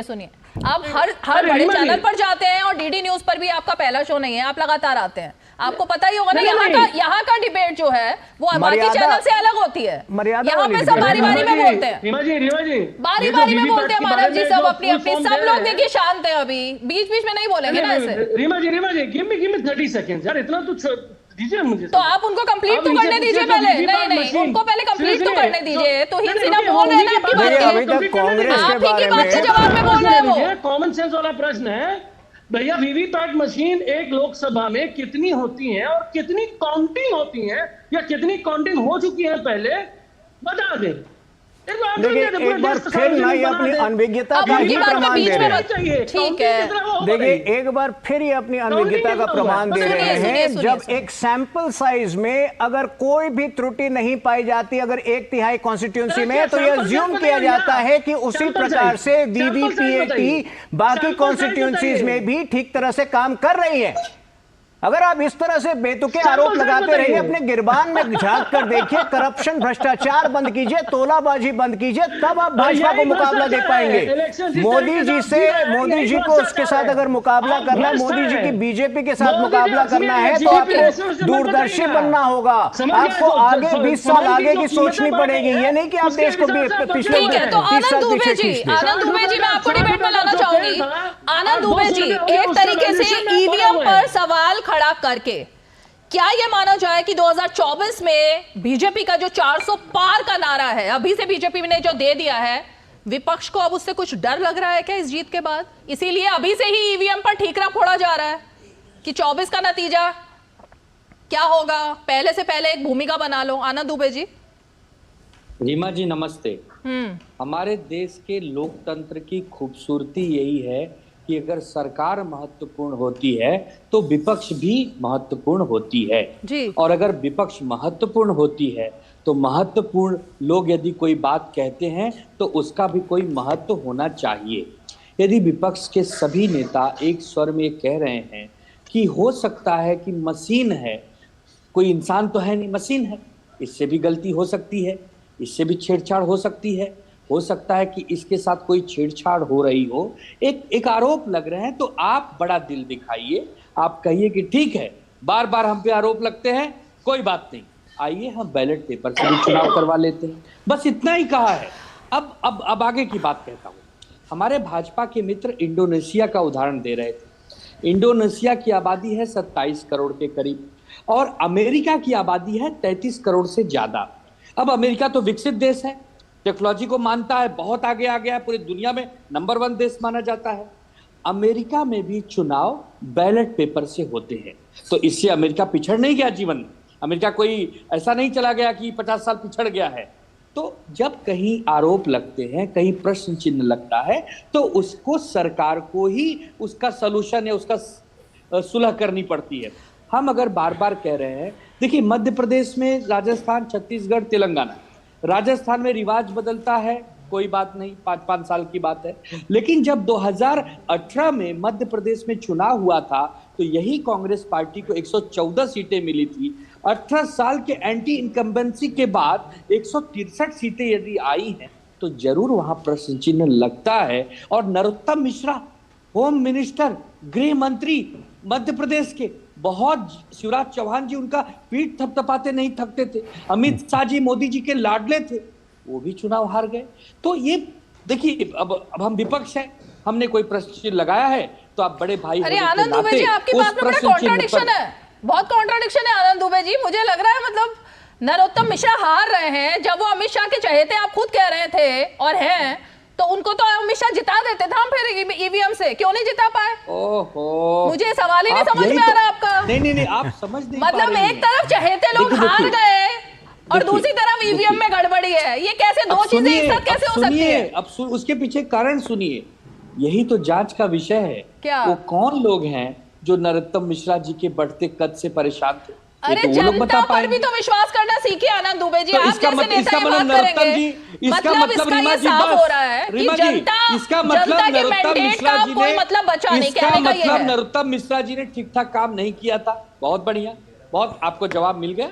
सुनिए। आप हर बड़े चैनल पर जाते हैं और डीडी न्यूज पर भी आपका पहला शो नहीं है, आप लगातार आते हैं। आपको पता ही होगा ना, यहाँ का डिबेट जो है वो बाकी चैनल से अलग होती है। यहाँ पे सब बारी बारी में बोलते हैं, बारी बारी में बोलते हैं मानव जी, सब अपनी सब लोग देखिए शांत है, अभी बीच बीच में नहीं बोलेंगे ना ऐसे। रीमा जी, गिव मी 30 सेकंड्स यार, इतना तो दीजिए मुझे। तो आप उनको कंप्लीट तो करने दीजिए पहले। नहीं, उनको पहले कंप्लीट तो करने दीजिए। तो हिंद सिन्हा बोल रहे हैं ना आपकी बात, अभी तक कांग्रेस के बात के जवाब में बोल रहे हैं वो। कॉमन सेंस वाला प्रश्न है भैया वीवीपैट मशीन एक लोकसभा में कितनी होती है और कितनी काउंटिंग होती है या कितनी काउंटिंग हो चुकी है पहले बता दें। देखिए एक बार फिर ना ये अपनी अनभिज्ञता का ही प्रमाण दे रहे हैं। ठीक है, देखिए एक बार फिर ये अपनी अनभिज्ञता का प्रमाण दे रहे हैं। जब एक सैंपल साइज में अगर कोई भी त्रुटि नहीं पाई जाती, अगर 1/3 कॉन्स्टिट्यूंसी में, तो यह अज्यूम किया जाता है कि उसी प्रकार से वीवीपीएटी बाकी कॉन्स्टिट्यूंसीज में भी ठीक तरह से काम कर रही है। अगर आप इस तरह से बेतुके आरोप लगाते रहिए, अपने गिरबान में झांक कर देखिए, करप्शन भ्रष्टाचार बंद कीजिए, तोलाबाजी बंद कीजिए, तब आप भाजपा को मुकाबला दे पाएंगे। मोदी जी से, मोदी जी को उसके साथ अगर मुकाबला करना है, मोदी जी की बीजेपी के साथ मुकाबला करना है, तो आपको दूरदर्शी बनना होगा। आपको आगे 20 साल आगे की सोचनी पड़ेगी। ये नहीं कि आप देश को पिछले 30 साल पीछे खींच दें। आनंद दुबे जी, मैं आपको डिबेट में लाना चाहूंगी। आनंद दुबे जी, एक तरीके से ईवीएम पर सवाल खड़ा करके क्या यह माना जाए कि 2024 में बीजेपी का जो 400 पार का नारा है, अभी से बीजेपी ने जो दे दिया है, विपक्ष को अब उससे कुछ डर लग रहा है क्या इस जीत के बाद? इसीलिए अभी से ही ईवीएम पर ठीकरा फोड़ा जा रहा है कि 24 का नतीजा क्या होगा, पहले से पहले एक भूमिका बना लो। आनंद दुबे जी। रीमा जी नमस्ते। हमारे देश के लोकतंत्र की खूबसूरती यही है कि अगर सरकार महत्वपूर्ण होती है तो विपक्ष भी महत्वपूर्ण होती है जी। और अगर विपक्ष महत्वपूर्ण होती है तो महत्वपूर्ण लोग यदि कोई बात कहते हैं तो उसका भी कोई महत्व होना चाहिए। यदि विपक्ष के सभी नेता एक स्वर में कह रहे हैं कि हो सकता है कि मशीन है, कोई इंसान तो है नहीं, मशीन है, इससे भी गलती हो सकती है, इससे भी छेड़छाड़ हो सकती है, हो सकता है कि इसके साथ कोई छेड़छाड़ हो रही हो, एक आरोप लग रहे हैं, तो आप बड़ा दिल दिखाइए, आप कहिए कि ठीक है, बार बार हम पे आरोप लगते हैं, कोई बात नहीं, आइए हम बैलेट पेपर से भी चुनाव करवा लेते हैं। बस इतना ही कहा है। अब आगे की बात कहता हूँ। हमारे भाजपा के मित्र इंडोनेशिया का उदाहरण दे रहे थे। इंडोनेशिया की आबादी है 27 करोड़ के करीब और अमेरिका की आबादी है 33 करोड़ से ज्यादा। अब अमेरिका तो विकसित देश है, टेक्नोलॉजी को मानता है, बहुत आगे आ गया है, पूरी दुनिया में नंबर 1 देश माना जाता है। अमेरिका में भी चुनाव बैलेट पेपर से होते हैं, तो इससे अमेरिका पिछड़ नहीं गया जीवन में। अमेरिका कोई ऐसा नहीं चला गया कि 50 साल पिछड़ गया है। तो जब कहीं आरोप लगते हैं, कहीं प्रश्न चिन्ह लगता है, तो उसको सरकार को ही उसका सलूशन या उसका सुलह करनी पड़ती है। हम अगर बार बार कह रहे हैं, देखिए मध्य प्रदेश में, राजस्थान, छत्तीसगढ़, तेलंगाना, राजस्थान में रिवाज बदलता है, कोई बात नहीं, 5-5 साल की बात है। लेकिन जब 2018 में मध्य प्रदेश में चुनाव हुआ था तो यही कांग्रेस पार्टी को 114 सीटें मिली थी। 18 साल के एंटी इनकम्बेंसी के बाद 163 सीटें यदि आई हैं तो जरूर वहां प्रश्न चिन्ह लगता है। और नरोत्तम मिश्रा, होम मिनिस्टर, गृह मंत्री मध्य प्रदेश के, बहुत, शिवराज चौहान जी उनका पीठ थपथपाते नहीं थकते थे, अमित शाह जी मोदी जी के लाडले थे, वो भी चुनाव हार गए। तो ये देखिए, अब हम विपक्ष है, हमने कोई प्रश्न लगाया है तो आप बड़े भाई अरे आनंद दुबे जी, आपकी बात में बड़ा कॉन्ट्राडिक्शन है, बहुत कॉन्ट्राडिक्शन है आनंद दुबे जी। मुझे लग रहा है मतलब नरोत्तम मिश्रा हार रहे हैं, जब वो अमित शाह के चहेते आप खुद कह रहे थे और हैं, तो उनको तो अमित शाह जिता देते थे, हम फिर ईवीएम से क्यों नहीं जिता पाए? ओहो, मुझे सवाल ही नहीं समझ में आ रहा आपका। नहीं, आप समझ नहीं मतलब एक तरफ चहेते लोग हार गए और दूसरी तरफ ईवीएम में गड़बड़ी है, ये कैसे दो चीजें एक साथ कैसे हो सकती है? अब उसके पीछे कारण सुनिए, यही तो जांच का विषय है। क्या? वो कौन लोग हैं जो नरोत्तम मिश्रा जी के बढ़ते कद से परेशान थे? अरे जनता पर भी तो विश्वास करना सीखिए आनंद दुबे जी। तो आप इसका जैसे नेता ये बात करेंगे, मतलब इसका ये साफ हो रहा है कि जनता के मैंडेट का कोई मतलब बचा नहीं, कहने का ये है। नरोत्तम मिश्रा जी ने ठीक ठाक काम नहीं किया था, बहुत बढ़िया, बहुत आपको जवाब मिल गया।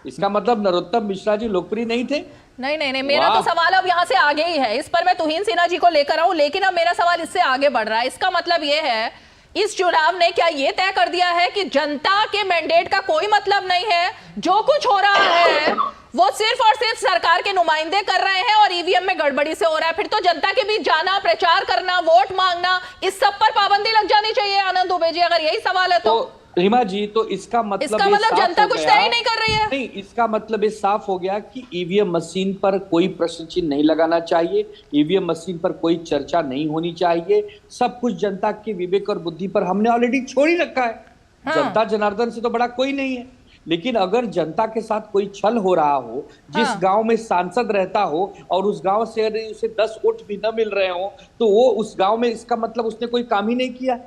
इसका मतलब नरोत्तम मिश्रा जी लोकप्रिय नहीं थे? नहीं, मेरा तो सवाल अब यहाँ से आगे ही है, इस पर मैं तुहिन सिन्हा जी को लेकर आऊं, लेकिन अब मेरा सवाल इससे आगे बढ़ रहा है। इसका मतलब ये है, इस चुनाव ने क्या ये तय कर दिया है कि जनता के मैंडेट का कोई मतलब नहीं है, जो कुछ हो रहा है वो सिर्फ और सिर्फ सरकार के नुमाइंदे कर रहे हैं और ईवीएम में गड़बड़ी से हो रहा है? फिर तो जनता के बीच जाना, प्रचार करना, वोट मांगना, इस सब पर पाबंदी लग जानी चाहिए आनंद दुबे जी, अगर यही सवाल है तो रीमा जी, तो इसका मतलब जनता कुछ तय ही नहीं कर रही है। नहीं, इसका मतलब ये साफ हो गया कि ईवीएम मशीन पर कोई प्रश्न चिन्ह नहीं लगाना चाहिए, ईवीएम मशीन पर कोई चर्चा नहीं होनी चाहिए, सब कुछ जनता के विवेक और बुद्धि पर हमने ऑलरेडी छोड़ ही रखा है। जनता जनार्दन से तो बड़ा कोई नहीं है। लेकिन अगर जनता के साथ कोई छल हो रहा हो, जिस गांव में सांसद रहता हो और उस गांव से अगर उसे 10 वोट भी न मिल रहे हो, तो वो उस गांव में, इसका मतलब उसने कोई काम ही नहीं किया।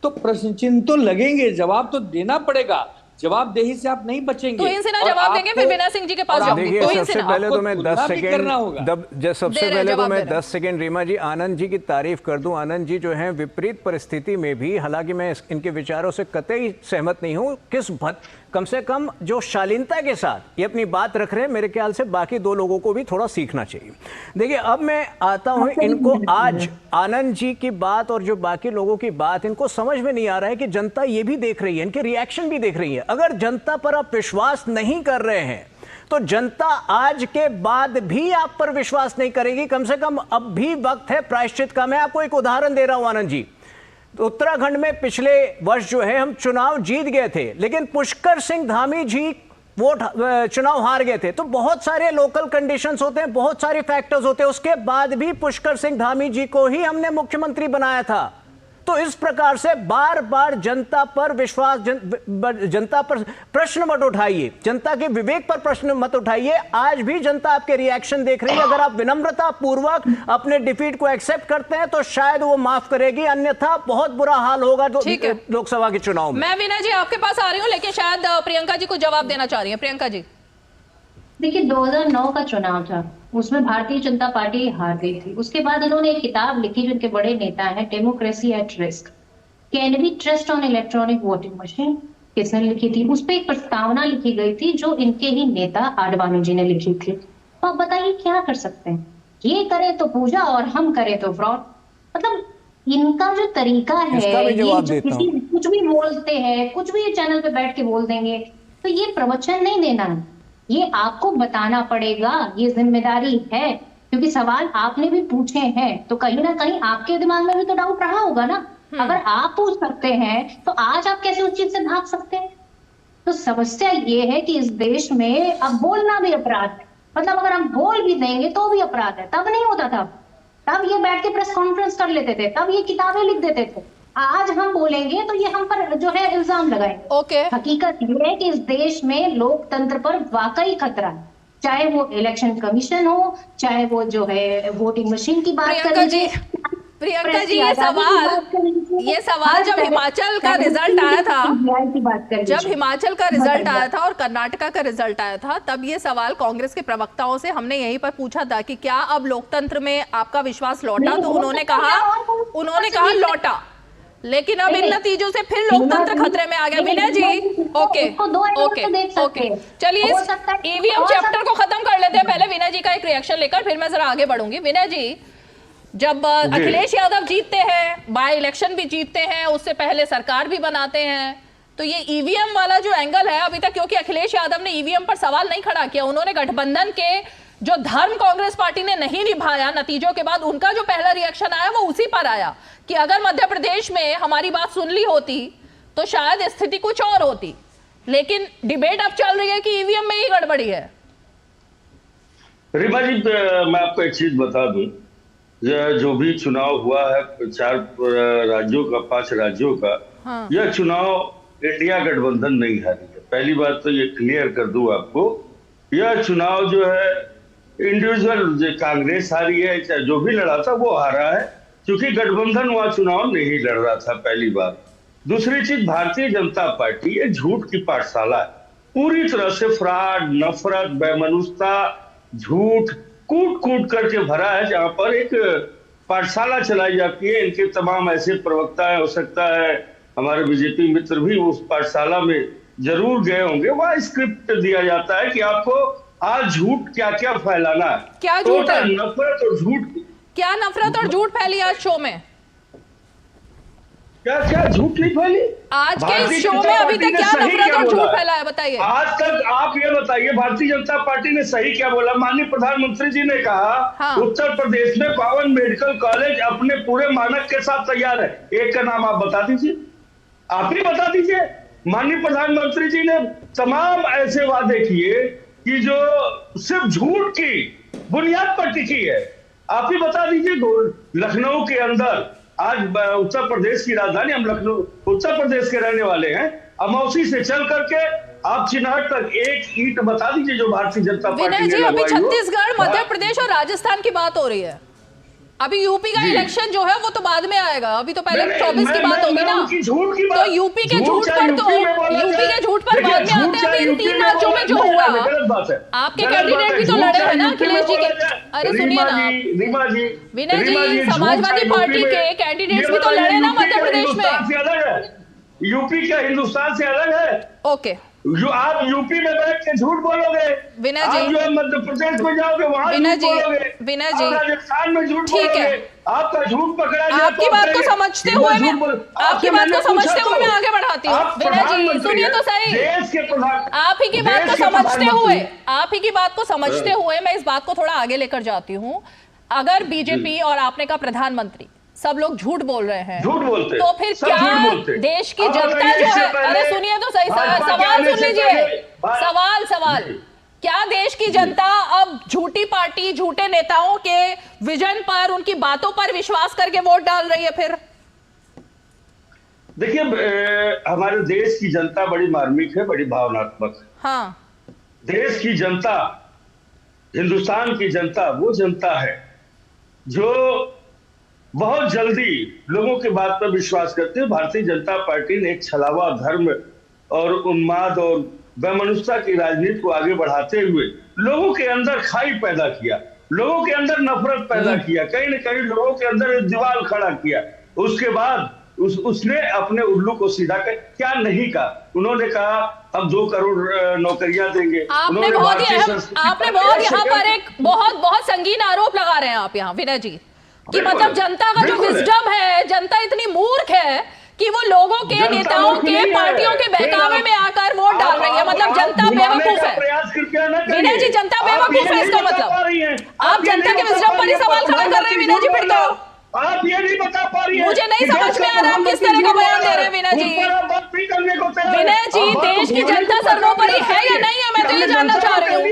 तो प्रश्न चिन्ह तो लगेंगे, जवाब तो देना पड़ेगा, जवाबदेही से आप नहीं बचेंगे। तो इनसे ना जवाब देंगे, फिर विनय सिंह जी के पास जाऊंगी। तो सबसे पहले तो मैं 10 सेकंड रीमा जी, आनंद जी की तारीफ कर दूं। आनंद जी जो हैं विपरीत परिस्थिति में भी, हालांकि मैं इनके विचारों से कतई सहमत नहीं हूं, कम से कम जो शालीनता के साथ ये अपनी बात रख रहे हैं, मेरे ख्याल से बाकी दो लोगों को भी थोड़ा सीखना चाहिए। देखिए, अब मैं आता हूं इनको, आज आनंद जी की बात और जो बाकी लोगों की बात, इनको समझ में नहीं आ रहा है कि जनता ये भी देख रही है, इनके रिएक्शन भी देख रही है। अगर जनता पर आप विश्वास नहीं कर रहे हैं तो जनता आज के बाद भी आप पर विश्वास नहीं करेगी। कम से कम अब भी वक्त है प्रायश्चित का। मैं आपको एक उदाहरण दे रहा हूं आनंद जी। तो उत्तराखंड में पिछले वर्ष जो है हम चुनाव जीत गए थे, लेकिन पुष्कर सिंह धामी जी चुनाव हार गए थे। तो बहुत सारे लोकल कंडीशंस होते हैं, बहुत सारे फैक्टर्स होते हैं, उसके बाद भी पुष्कर सिंह धामी जी को ही हमने मुख्यमंत्री बनाया था। तो इस प्रकार से बार बार जनता पर विश्वास, जनता पर प्रश्न मत उठाइए, जनता के विवेक पर प्रश्न मत उठाइए। आज भी जनता आपके रिएक्शन देख रही है। अगर आप विनम्रता पूर्वक अपने डिफीट को एक्सेप्ट करते हैं तो शायद वो माफ करेगी, अन्यथा बहुत बुरा हाल होगा लोकसभा के चुनाव में। मैं विनय जी आपके पास आ रही हूँ, लेकिन शायद प्रियंका जी को जवाब देना चाह रही है। प्रियंका जी, देखिए 2009 का चुनाव था, उसमें भारतीय जनता पार्टी हार गई थी। उसके बाद इन्होंने एक किताब लिखी, जो इनके बड़े नेता हैं, democracy at risk, can we trust on electronic voting machine. किसने लिखी थी? उस पर एक प्रस्तावना लिखी गई थी जो इनके ही नेता आडवाणी जी ने लिखी थी। तो आप बताइए क्या कर सकते हैं? ये करें तो पूजा और हम करें तो फ्रॉड। मतलब इनका जो तरीका है, ये कुछ भी बोलते हैं, कुछ भी चैनल पे बैठ के बोल देंगे। तो ये प्रवचन नहीं देना है, ये आपको बताना पड़ेगा, ये जिम्मेदारी है, क्योंकि सवाल आपने भी पूछे हैं तो कहीं ना कहीं आपके दिमाग में भी तो डाउट रहा होगा ना। अगर आप पूछ सकते हैं तो आज आप कैसे उस चीज से भाग सकते हैं? तो समस्या ये है कि इस देश में अब बोलना भी अपराध है। मतलब अगर हम बोल भी देंगे तो भी अपराध है। तब नहीं होता था, तब ये बैठ के प्रेस कॉन्फ्रेंस कर लेते थे, तब ये किताबें लिख देते थे। आज हम बोलेंगे तो ये हम पर जो है इल्जाम लगाएंगे। हकीकत ये है कि इस देश में लोकतंत्र पर वाकई खतरा है, चाहे वो इलेक्शन कमीशन हो, चाहे वो जो है वोटिंग मशीन की बात करें। प्रियंका जी, ये सवाल जब हिमाचल का रिजल्ट आया था, जब हिमाचल का रिजल्ट आया था और कर्नाटका का रिजल्ट आया था, तब ये सवाल कांग्रेस के प्रवक्ताओं से हमने यहीं पर पूछा था कि क्या अब लोकतंत्र में आपका विश्वास लौटा? तो उन्होंने कहा लौटा, लेकिन अब इन नतीजों से फिर लोकतंत्र खतरे में आ गया। विनय जी, ओके, चलिए इस ईवीएम चैप्टर को खत्म कर लेते हैं। पहले विनय जी का एक रिएक्शन लेकर फिर मैं जरा आगे बढ़ूंगी। विनय जी, जब अखिलेश यादव जीतते हैं, बाय इलेक्शन भी जीतते हैं, उससे पहले सरकार भी बनाते हैं, तो ये ईवीएम वाला जो एंगल है अभी तक, क्योंकि अखिलेश यादव ने ईवीएम पर सवाल नहीं खड़ा किया, उन्होंने गठबंधन के जो धर्म कांग्रेस पार्टी ने नहीं निभाया नतीजों के बाद, उनका जो पहला रिएक्शन आया वो उसी पर आया कि अगर मध्य प्रदेश में हमारी बात सुन ली होती तो शायद स्थिति कुछ और होती। लेकिन डिबेट अब चल रही है कि ईवीएम में ही गड़बड़ी है। रीमा जी, मैं आपको एक चीज बता दूं, जो भी चुनाव हुआ है 4 राज्यों का, 5 राज्यों का, यह चुनाव इंडिया गठबंधन नहीं हारी है। पहली बात तो ये क्लियर कर दूं आपको, यह चुनाव जो है इंडिविजुअल कांग्रेस हारी है, चाहे जो भी लड़ा था वो हारा है, क्योंकि गठबंधन वहां चुनाव नहीं लड़ रहा था, पहली बात। दूसरी चीज, भारतीय जनता पार्टी एक झूठ की पाठशाला है, पूरी तरह से फ्रॉड, नफरत, बेमनुष्यता, झूठ कूट कूट करके भरा है, जहां पर एक पाठशाला चलाई जाती है। इनके तमाम ऐसे प्रवक्ता है, हो सकता है हमारे बीजेपी मित्र भी उस पाठशाला में जरूर गए होंगे। वहां स्क्रिप्ट दिया जाता है कि आपको आज झूठ क्या क्या फैलाना है, क्या झूठ है, नफरत और झूठ, क्या नफरत और झूठ फैली आज शो में? क्या क्या झूठ नहीं फैली आज के इस शो में? अभी तक क्या नफरत और झूठ फैला है, बताइए। आज तक आप ये बताइए, भारतीय जनता पार्टी ने सही क्या बोला? माननीय प्रधानमंत्री जी ने कहा उत्तर प्रदेश में 52 मेडिकल कॉलेज अपने पूरे मानक के साथ तैयार है। एक का नाम आप बता दीजिए, आप ही बता दीजिए। माननीय प्रधानमंत्री जी ने तमाम ऐसे वादे किए कि जो सिर्फ झूठ की बुनियाद पर टिकी है। आप ही बता दीजिए, लखनऊ के अंदर आज उत्तर प्रदेश की राजधानी, हम लखनऊ उत्तर प्रदेश के रहने वाले हैं, अमौसी से चल करके आप चिन्हट तक एक ईंट बता दीजिए जो भारतीय जनता पार्टी ने विनय जी, अभी लगवाई हो। छत्तीसगढ़, मध्य प्रदेश और राजस्थान की बात हो रही है। अभी यूपी का इलेक्शन जो है वो तो बाद में आएगा, अभी तो पहले 24 की बात होगी ना। तो यूपी के झूठ पर बाद में आते हैं। अभी इन 3 राज्यों में जो हुआ, आपके कैंडिडेट भी तो लड़े हैं ना अखिलेश जी के। अरे सुनिए ना विनय जी, समाजवादी पार्टी के कैंडिडेट्स भी तो लड़े ना मध्य प्रदेश में। यूपी का हिंदुस्तान से अलग है। ओके, जो आप यूपी में बैठ के झूठ बोलोगे, विनय जी, जो मध्य प्रदेश में जाओगे वहां विनय जी, विनय जी, राजस्थान में झूठ ठीक है, आपका झूठ पकड़ा गया। आपकी बात को समझते हुए मैं आगे बढ़ाती हूँ। विनय जी सुनिए तो सही, देश के प्रधान, आप ही की बात को समझते हुए मैं इस बात को थोड़ा आगे लेकर जाती हूँ। अगर बीजेपी और आपने कहा प्रधानमंत्री सब लोग झूठ बोल रहे हैं, झूठ बोलते, तो फिर क्या देश की जनता जो है, अरे सुनिए तो सही, सवाल सुन लीजिए, सवाल क्या देश की जनता अब झूठी पार्टी, झूठे नेताओं के विजन पर, उनकी बातों पर विश्वास करके वोट डाल रही है? फिर देखिए, हमारे देश की जनता बड़ी मार्मिक है, बड़ी भावनात्मक है। हाँ, देश की जनता, हिंदुस्तान की जनता वो जनता है जो बहुत जल्दी लोगों की बात पर विश्वास करते हैं। भारतीय जनता पार्टी ने एक छलावा धर्म और उन्माद और बेमनुष्यता की राजनीति को आगे बढ़ाते हुए लोगों के अंदर खाई पैदा किया, लोगों के अंदर नफरत पैदा किया, कहीं न कहीं लोगों के अंदर दीवार खड़ा किया। उसके बाद उसने अपने उल्लू को सीधा कर क्या नहीं कहा। उन्होंने कहा हम 2 करोड़ नौकरियां देंगे। आपने बहुत यहाँ पर एक बहुत संगीन आरोप लगा रहे हैं आप यहाँ विनय जी, कि मतलब जनता का जो विजडम है, जनता इतनी मूर्ख है कि वो लोगों के, नेताओं के, पार्टियों के बहकावे में आकर वोट डाल रही है। मतलब जनता बेवकूफ है विनय जी, जनता बेवकूफ है इसका मतलब। आप जनता के विजडम पर ही सवाल खड़ा कर रहे हैं विनय जी। फिर तो आप ये नहीं बता पा रही हैं, मुझे नहीं समझ में आ रहा आप किस तरह का बयान दे रहे हैं विनय जी। विनय जी, देश की जनता सर्वोपरि है या नहीं है, मैं तो ये जानना चाह रही हूँ।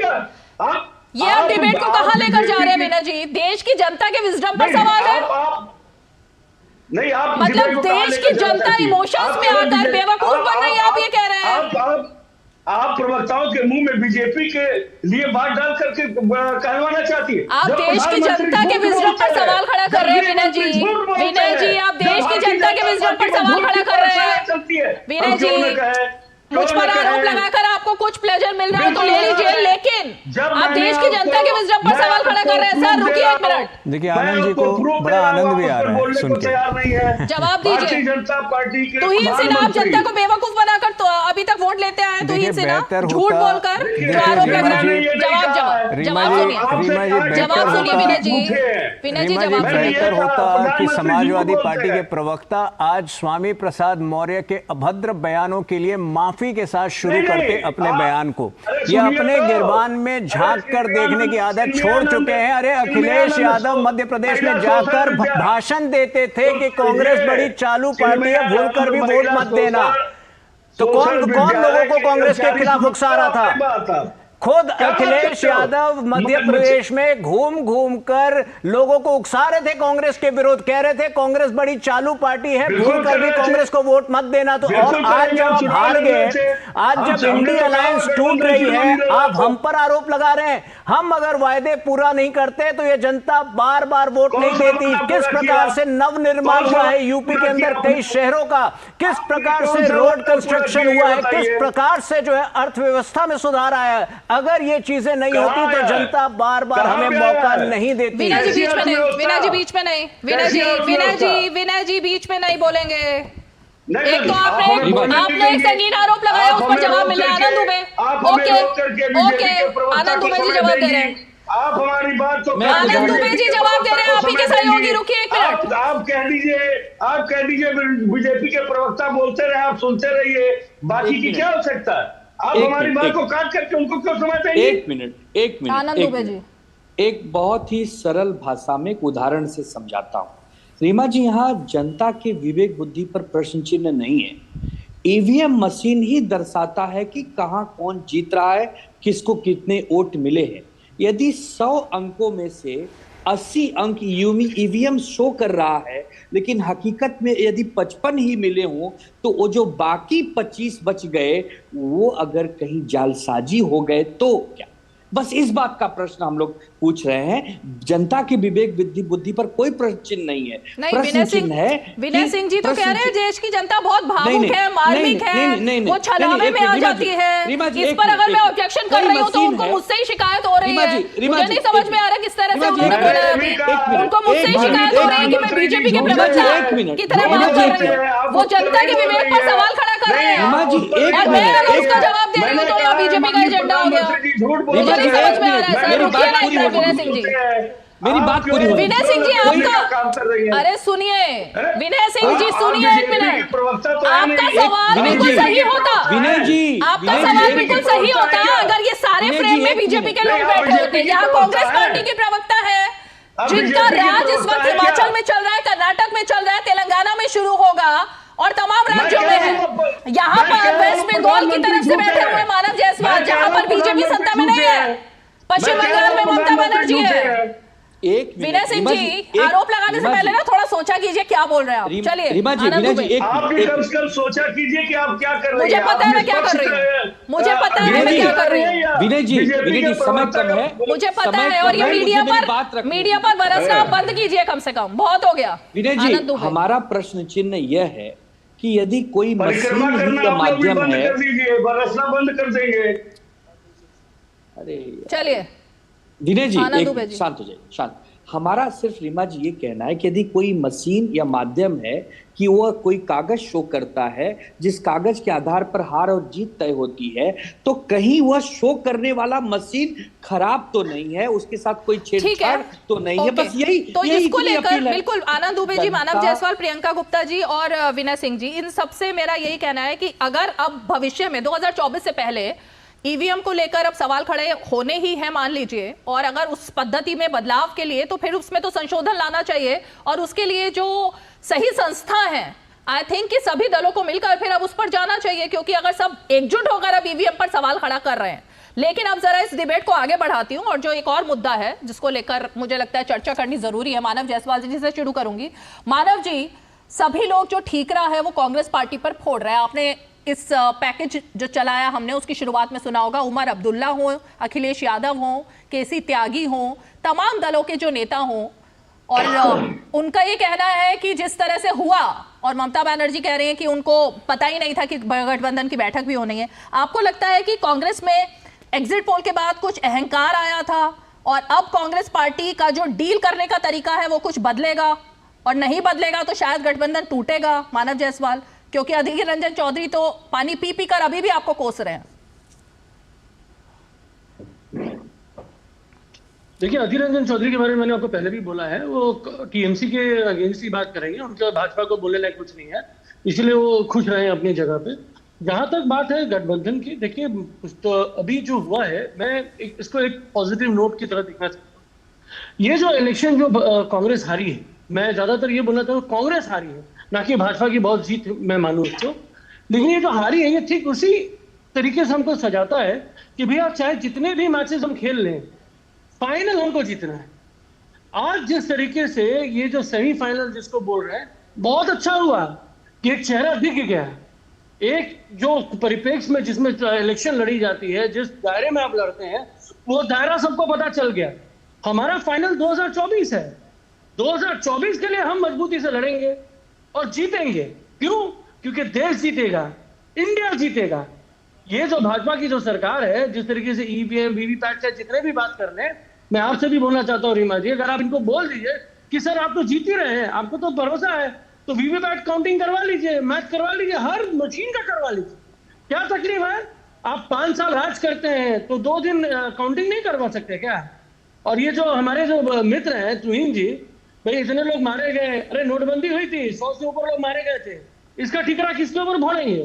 ये आप डिबेट को कहां लेकर जा रहे हैं विनय जी? देश की जनता के विजडम पर सवाल है। नहीं, आप मतलब देश की जनता इमोशंस में आकर बेवकूफ बन रही है, आप ये कह रहे हैं? आप प्रवक्ताओं के मुंह में बीजेपी के लिए बात डाल करके कहलवाना चाहती है। आप देश की जनता के विजडम पर सवाल खड़ा कर रहे हैं विनय जी। विनय जी, आप देश की जनता के विजडम पर सवाल खड़ा कर रहे हैं विनय जी। मुझ पर आरोप लगाकर आपको कुछ प्लेजर मिल रहा है तो ले लीजिए, लेकिन आप देश की जनता के विजडम पर सवाल खड़ा कर रहे हैं। सर रुकिए 1 मिनट। देखिए आनंद जी को बड़ा आनंद भी आ रहा है सुन के। जवाब दीजिए। जनता पार्टी के तुहिन सिन्हा, आप जनता को बेवकूफ बनाकर तो अभी तक वोट लेते आए। तुहिन सिन्हा झूठ बोलकर जो आरोप लग रहा है, जवाब सुनिए विनय जी। विनय जी जवाब बेहतर होता कि समाजवादी पार्टी के प्रवक्ता आज स्वामी प्रसाद मौर्य के अभद्र बयानों के लिए माफी के साथ शुरू करते अपने बयान को। ये अपने गिरबान में झांक कर देखने की आदत छोड़ चुके हैं। अरे अखिलेश यादव मध्य प्रदेश में जाकर भाषण देते थे कि कांग्रेस बड़ी चालू पार्टी है, भूलकर भी वोट मत देना। तो कौन लोगों को कांग्रेस के खिलाफ उकसा रहा था? खुद अखिलेश यादव मध्य प्रदेश में घूम कर लोगों को उकसा रहे थे कांग्रेस के विरोध, कह रहे थे कांग्रेस बड़ी चालू पार्टी है, भूलकर भी कांग्रेस को वोट मत देना। तो और आज जब आप हार गए, आज जब इंडी अलायंस टूट रही है, आप हम पर आरोप लगा रहे हैं। हम अगर वायदे पूरा नहीं करते तो ये जनता बार बार वोट नहीं देती। किस प्रकार से नवनिर्माण हुआ है यूपी के अंदर कई शहरों का, किस प्रकार से रोड कंस्ट्रक्शन हुआ है, किस प्रकार से जो है अर्थव्यवस्था में सुधार आया है। अगर ये चीजें नहीं होती तो जनता बार बार हमें मौका नहीं देती। विनय जी बीच में नहीं, विनय जी बीच में नहीं, विनय जी बीच में नहीं बोलेंगे। एक तो आपने एक संगीन आरोप लगाया, उस पर जवाब मिल रहा है। आनंद दुबे, ओके आनंद दुबे जी जवाब दे रहे हैं। आप हमारी बात तो आनंद दुबे जी जवाब दे रहे हैं, आप ही के सहयोगी। रुकिए 1 मिनट। आप कह दीजिए बीजेपी के प्रवक्ता बोलते रहे, आप सुनते रहिए, बाकी की क्या आवश्यकता है? आप हमारी बात को काट करके उनको क्यों समझते हैं? एक मिनट आनंद दुबे जी, एक बहुत ही सरल भाषा में एक उदाहरण से समझाता हूं। रीमा जी, यहाँ जनता के विवेक बुद्धि पर प्रश्न चिन्ह नहीं है। ईवीएम मशीन ही दर्शाता है कि कहां कौन जीत रहा है, किसको कितने वोट मिले हैं। यदि 100 अंकों में से 80 अंक ईवीएम शो कर रहा है, लेकिन हकीकत में यदि 55 ही मिले हों, तो वो जो बाकी 25 बच गए, वो अगर कहीं जालसाजी हो गए तो क्या? बस इस बात का प्रश्न हम लोग पूछ रहे हैं। जनता की विवेक बुद्धि पर कोई प्रश्न चिन्ह नहीं है। प्रश्न चिन्ह है विनय सिंह जी तो कह रहे हैं देश की जनता बहुत भावुक है, मार्मिक है, वो छलावे में आ जाती है। इस पर अगर मैं ऑब्जेक्शन कर रही हूँ तो उनको मुझसे ही शिकायत हो रही है। मुझे नहीं समझ में आ रहा किस तरह से उन्होंने बोला है। उनको मुझसे ही शिकायत हो रही है कि मैं बीजेपी के प्रवक्ता की तरह बात कर रही हूँ। वो जनता के विवेक पर सवाल खड़ा कर रहे हैं और मैं अगर उसका जवाब दे रही हूँ तो यहाँ बीजेपी का एजेंडा हो गया। समझ में आ रहा है सर, रुकिए ना विनय सिंह जी, मेरी बात पूरी हो। विनय सिंह जी आपका, अरे सुनिए विनय सिंह जी, सुनिए एक मिनट। आपका सवाल बिल्कुल सही होता, विनय जी आपका सवाल बिल्कुल सही होता अगर ये सारे फ्रेम में बीजेपी के लोग बैठे होते। यहाँ कांग्रेस पार्टी की प्रवक्ता है जिनका राज इस वक्त हिमाचल में चल रहा है, कर्नाटक में चल रहा है, तेलंगाना में शुरू होगा और तमाम राज्यों में है। यहाँ पर वेस्ट बंगाल की तरफ से बैठे हुए मानव जायसवाल, जहाँ पर बीजेपी सत्ता में नहीं है, पश्चिम बंगाल में ममता बनर्जी है। विनय सिंह जी, आरोप लगाने से पहले ना थोड़ा सोचा कीजिए क्या बोल रहे हैं आप। चलिए आप भी कम से कम सोचा कीजिए कि आप क्या कर रहे हैं। मुझे पता है मैं क्या कर रही हूँ, मुझे पता है मैं क्या कर रही हूँ। विनय जी समय कम है, मुझे पता है। और ये मीडिया पर बरसना बंद कीजिए कम से कम, बहुत हो गया। विनय जी, हमारा प्रश्न चिन्ह यह है कि यदि कोई मशीन का माध्यम है, बरसना बंद कर देंगे। अरे चलिए विनय जी एक शांत हो जाइए, शांत। हमारा सिर्फ रीमा जी ये कहना है कि यदि कोई मशीन या माध्यम है कि वह कोई कागज शो करता है, जिस कागज के आधार पर हार और जीत तय होती है, तो कहीं वह शो करने वाला मशीन खराब तो नहीं है, उसके साथ कोई छेड़छाड़ तो नहीं है। बस यही तो इसको लेकर बिल्कुल आनंद दुबे जी, मानव जायसवाल, प्रियंका गुप्ता जी और विनय सिंह जी, इन सबसे मेरा यही कहना है कि अगर अब भविष्य में 2024 से पहले ईवीएम को लेकर अब सवाल खड़े होने ही हैं मान लीजिए, और अगर उस पद्धति में बदलाव के लिए तो फिर उसमें तो संशोधन लाना चाहिए और उसके लिए जो सही संस्था है, आई थिंक कि सभी दलों को मिलकर फिर अब उस पर जाना चाहिए, क्योंकि अगर सब एकजुट होकर अब ईवीएम पर सवाल खड़ा कर रहे हैं। लेकिन अब जरा इस डिबेट को आगे बढ़ाती हूं और जो एक और मुद्दा है जिसको लेकर मुझे लगता है चर्चा करनी जरूरी है, मानव जायसवाल जी से शुरू करूंगी। मानव जी, सभी लोग जो ठीकरा है वो कांग्रेस पार्टी पर फोड़ रहे हैं। आपने इस पैकेज जो चलाया हमने उसकी शुरुआत में सुना होगा, उमर अब्दुल्ला हो, अखिलेश यादव हो, केसी त्यागी हो, तमाम दलों के जो नेता हो, और उनका ये कहना है कि जिस तरह से हुआ, और ममता बनर्जी कह रही हैं कि उनको पता ही नहीं था कि गठबंधन की बैठक भी होनी है। आपको लगता है कि कांग्रेस में एग्जिट पोल के बाद कुछ अहंकार आया था और अब कांग्रेस पार्टी का जो डील करने का तरीका है वो कुछ बदलेगा, और नहीं बदलेगा तो शायद गठबंधन टूटेगा? मानव जायसवाल, क्योंकि अधीर रंजन चौधरी तो पानी पी पी कर अभी भी आपको कोस रहे हैं। देखिए, अधीर रंजन चौधरी के बारे में मैंने आपको पहले भी बोला है, वो टीएमसी के अगेंस्ट ही बात करेंगे, उनके भाजपा को बोलने लायक कुछ नहीं है, इसलिए वो खुश रहे हैं अपनी जगह पे। जहां तक बात है गठबंधन की, देखिए तो अभी जो हुआ है, मैं इसको एक पॉजिटिव नोट की तरह देखना चाहता हूँ। ये जो इलेक्शन जो कांग्रेस हारी है, मैं ज्यादातर ये बोलना चाहता हूँ कांग्रेस हारी है, ना कि भाजपा की बहुत जीत मैं मानूं इसको। लेकिन ये जो हारी है ये ठीक उसी तरीके से हमको सजाता है कि भैया चाहे जितने भी मैचेस हम खेल लें, फाइनल हमको जीतना है। आज जिस तरीके से ये जो सेमीफाइनल जिसको बोल रहे हैं, बहुत अच्छा हुआ कि एक चेहरा दिख गया, एक जो परिप्रेक्ष्य में जिसमें इलेक्शन लड़ी जाती है, जिस दायरे में आप लड़ते हैं, वो दायरा सबको पता चल गया। हमारा फाइनल 2024 है, 2024 के लिए हम मजबूती से लड़ेंगे और जीतेंगे। क्यों? क्योंकि देश जीतेगा, इंडिया जीतेगा। ये जो भाजपा की जो सरकार है, जिस तरीके से ईवीएम वीवीपैट से जितने भी बात कर रहे हैं, मैं आपसे भी बोलना चाहता हूँ रीमा जी, अगर आप इनको बोल दीजिए कि सर आप तो जीत ही रहे हैं, आपको तो भरोसा है, तो वीवीपैट काउंटिंग करवा लीजिए, मैच करवा लीजिए, हर मशीन का करवा लीजिए, क्या तकलीफ है? आप 5 साल राज करते हैं तो 2 दिन काउंटिंग नहीं करवा सकते क्या? और ये जो हमारे जो मित्र हैं तुहिन जी, भाई इतने लोग मारे गए, अरे नोटबंदी हुई थी, 100 से ऊपर लोग मारे गए थे, इसका ठिकाना किसके ऊपर फोड़ेंगे?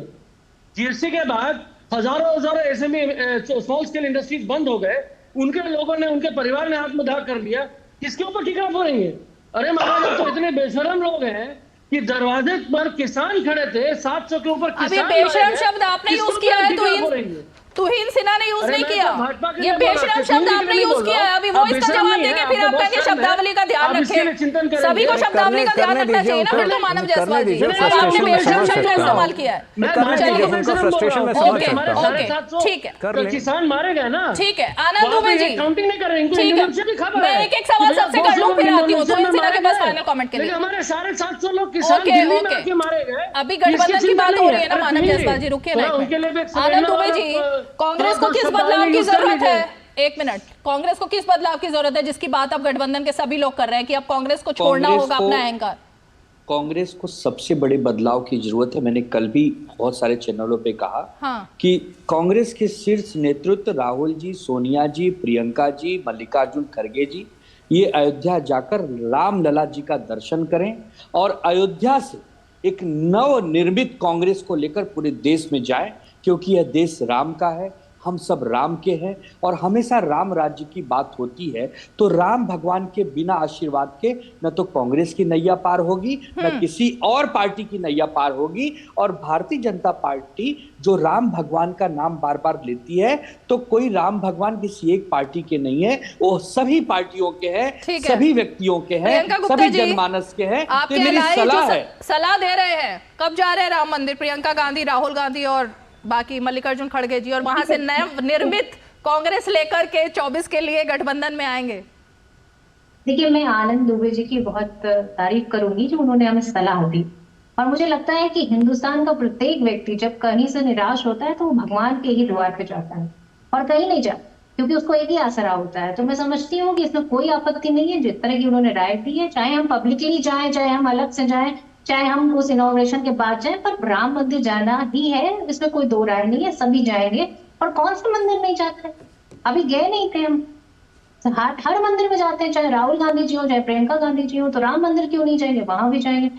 जीएसटी के बाद हजारों एसएमई स्मॉल स्केल इंडस्ट्रीज बंद हो गए, उनके लोगों ने, उनके परिवार ने आत्मदाह कर लिया, किसके ऊपर ठिकाना फोड़ेंगे? अरे महाराज, तो इतने बेशरम लोग हैं कि दरवाजे पर किसान खड़े थे, 700 के ऊपर अभी बेशरम शब्द आपने यूज किया है, तुहिन सिन्हा ने यूज नहीं किया। ये बेशरम शब्द आपने यूज किया है, अभी वो इसका जवाब देंगे, फिर आप कहेंगे शब्दावली का ध्यान रखें। सभी को शब्दावली का ध्यान रखना चाहिए ना, फिर तो मानव जायसवाल जी, अब आपने बेशरम शब्द इस्तेमाल किया है। ठीक है, किसान मारे गए ना। ठीक है, आनंद दुबे जी काउंटिंग नहीं कर रहे, ठीक है, मैं एक एक सवाल सबसे कर लूं, फिर आती हूँ तुहिन सिन्हा के पास फाइनल कमेंट के लिए। हमारे 750 लोग किसान दिल्ली में आके मारे गए। अभी गठबंधन की बात हो रही है ना मानव जायसवाल जी, रुकिए ना। आनंद दुबे जी, कांग्रेस को किस बदलाव की जरूरत है? एक मिनट, कांग्रेस को किस बदलाव की जरूरत है जिसकी बात अब गठबंधन के सभी लोग कर रहे हैं कि अब कांग्रेस को छोड़ना होगा अपना अहंकार? कांग्रेस को सबसे बड़े बदलाव की जरूरत है। मैंने कल भी बहुत सारे चैनलों पे कहा कि कांग्रेस के शीर्ष नेतृत्व राहुल जी, सोनिया जी, प्रियंका जी, मल्लिकार्जुन खड़गे जी, ये अयोध्या जाकर रामलला जी का दर्शन करें और अयोध्या से एक नवनिर्मित कांग्रेस को लेकर पूरे देश में जाए, क्योंकि यह देश राम का है, हम सब राम के हैं और हमेशा राम राज्य की बात होती है तो राम भगवान के बिना आशीर्वाद के न तो कांग्रेस की नैया पार होगी, न किसी और पार्टी की नैया पार होगी। और भारतीय जनता पार्टी जो राम भगवान का नाम बार बार लेती है, तो कोई राम भगवान किसी एक पार्टी के नहीं है, वो सभी पार्टियों के हैं, सभी व्यक्तियों के हैं, सभी जनमानस के हैं। आपके मेरी सलाह है, सलाह दे रहे हैं, कब जा रहे हैं राम मंदिर? प्रियंका गांधी, राहुल गांधी और बाकी मल्लिकार्जुन खड़गे जी, और वहां से नव निर्मित कांग्रेस लेकर के 24 के लिए गठबंधन में आएंगे। देखिए, मैं आनंद दुबे जी की बहुत तारीफ करूंगी जो उन्होंने हमें सलाह दी, और मुझे लगता है कि हिंदुस्तान का प्रत्येक व्यक्ति जब कहीं से निराश होता है तो वो भगवान के ही द्वार पे जाता है और कहीं नहीं जाता, क्योंकि उसको एक ही आसरा होता है। तो मैं समझती हूँ कि इसमें कोई आपत्ति नहीं है जिस तरह की उन्होंने राय दी है, चाहे हम पब्लिकली जाएं, चाहे हम अलग से जाएं, चाहे हम उस इनॉग्रेशन के बाद जाएं, पर राम मंदिर जाना ही है, इसमें कोई दो राय नहीं है, सभी जाएंगे। और कौन सा मंदिर नहीं जाते? अभी गए नहीं थे हम, हर मंदिर में जाते हैं, चाहे राहुल गांधी जी हो, चाहे प्रियंका गांधी जी हो, तो राम मंदिर क्यों नहीं जाएंगे? वहां भी जाएंगे।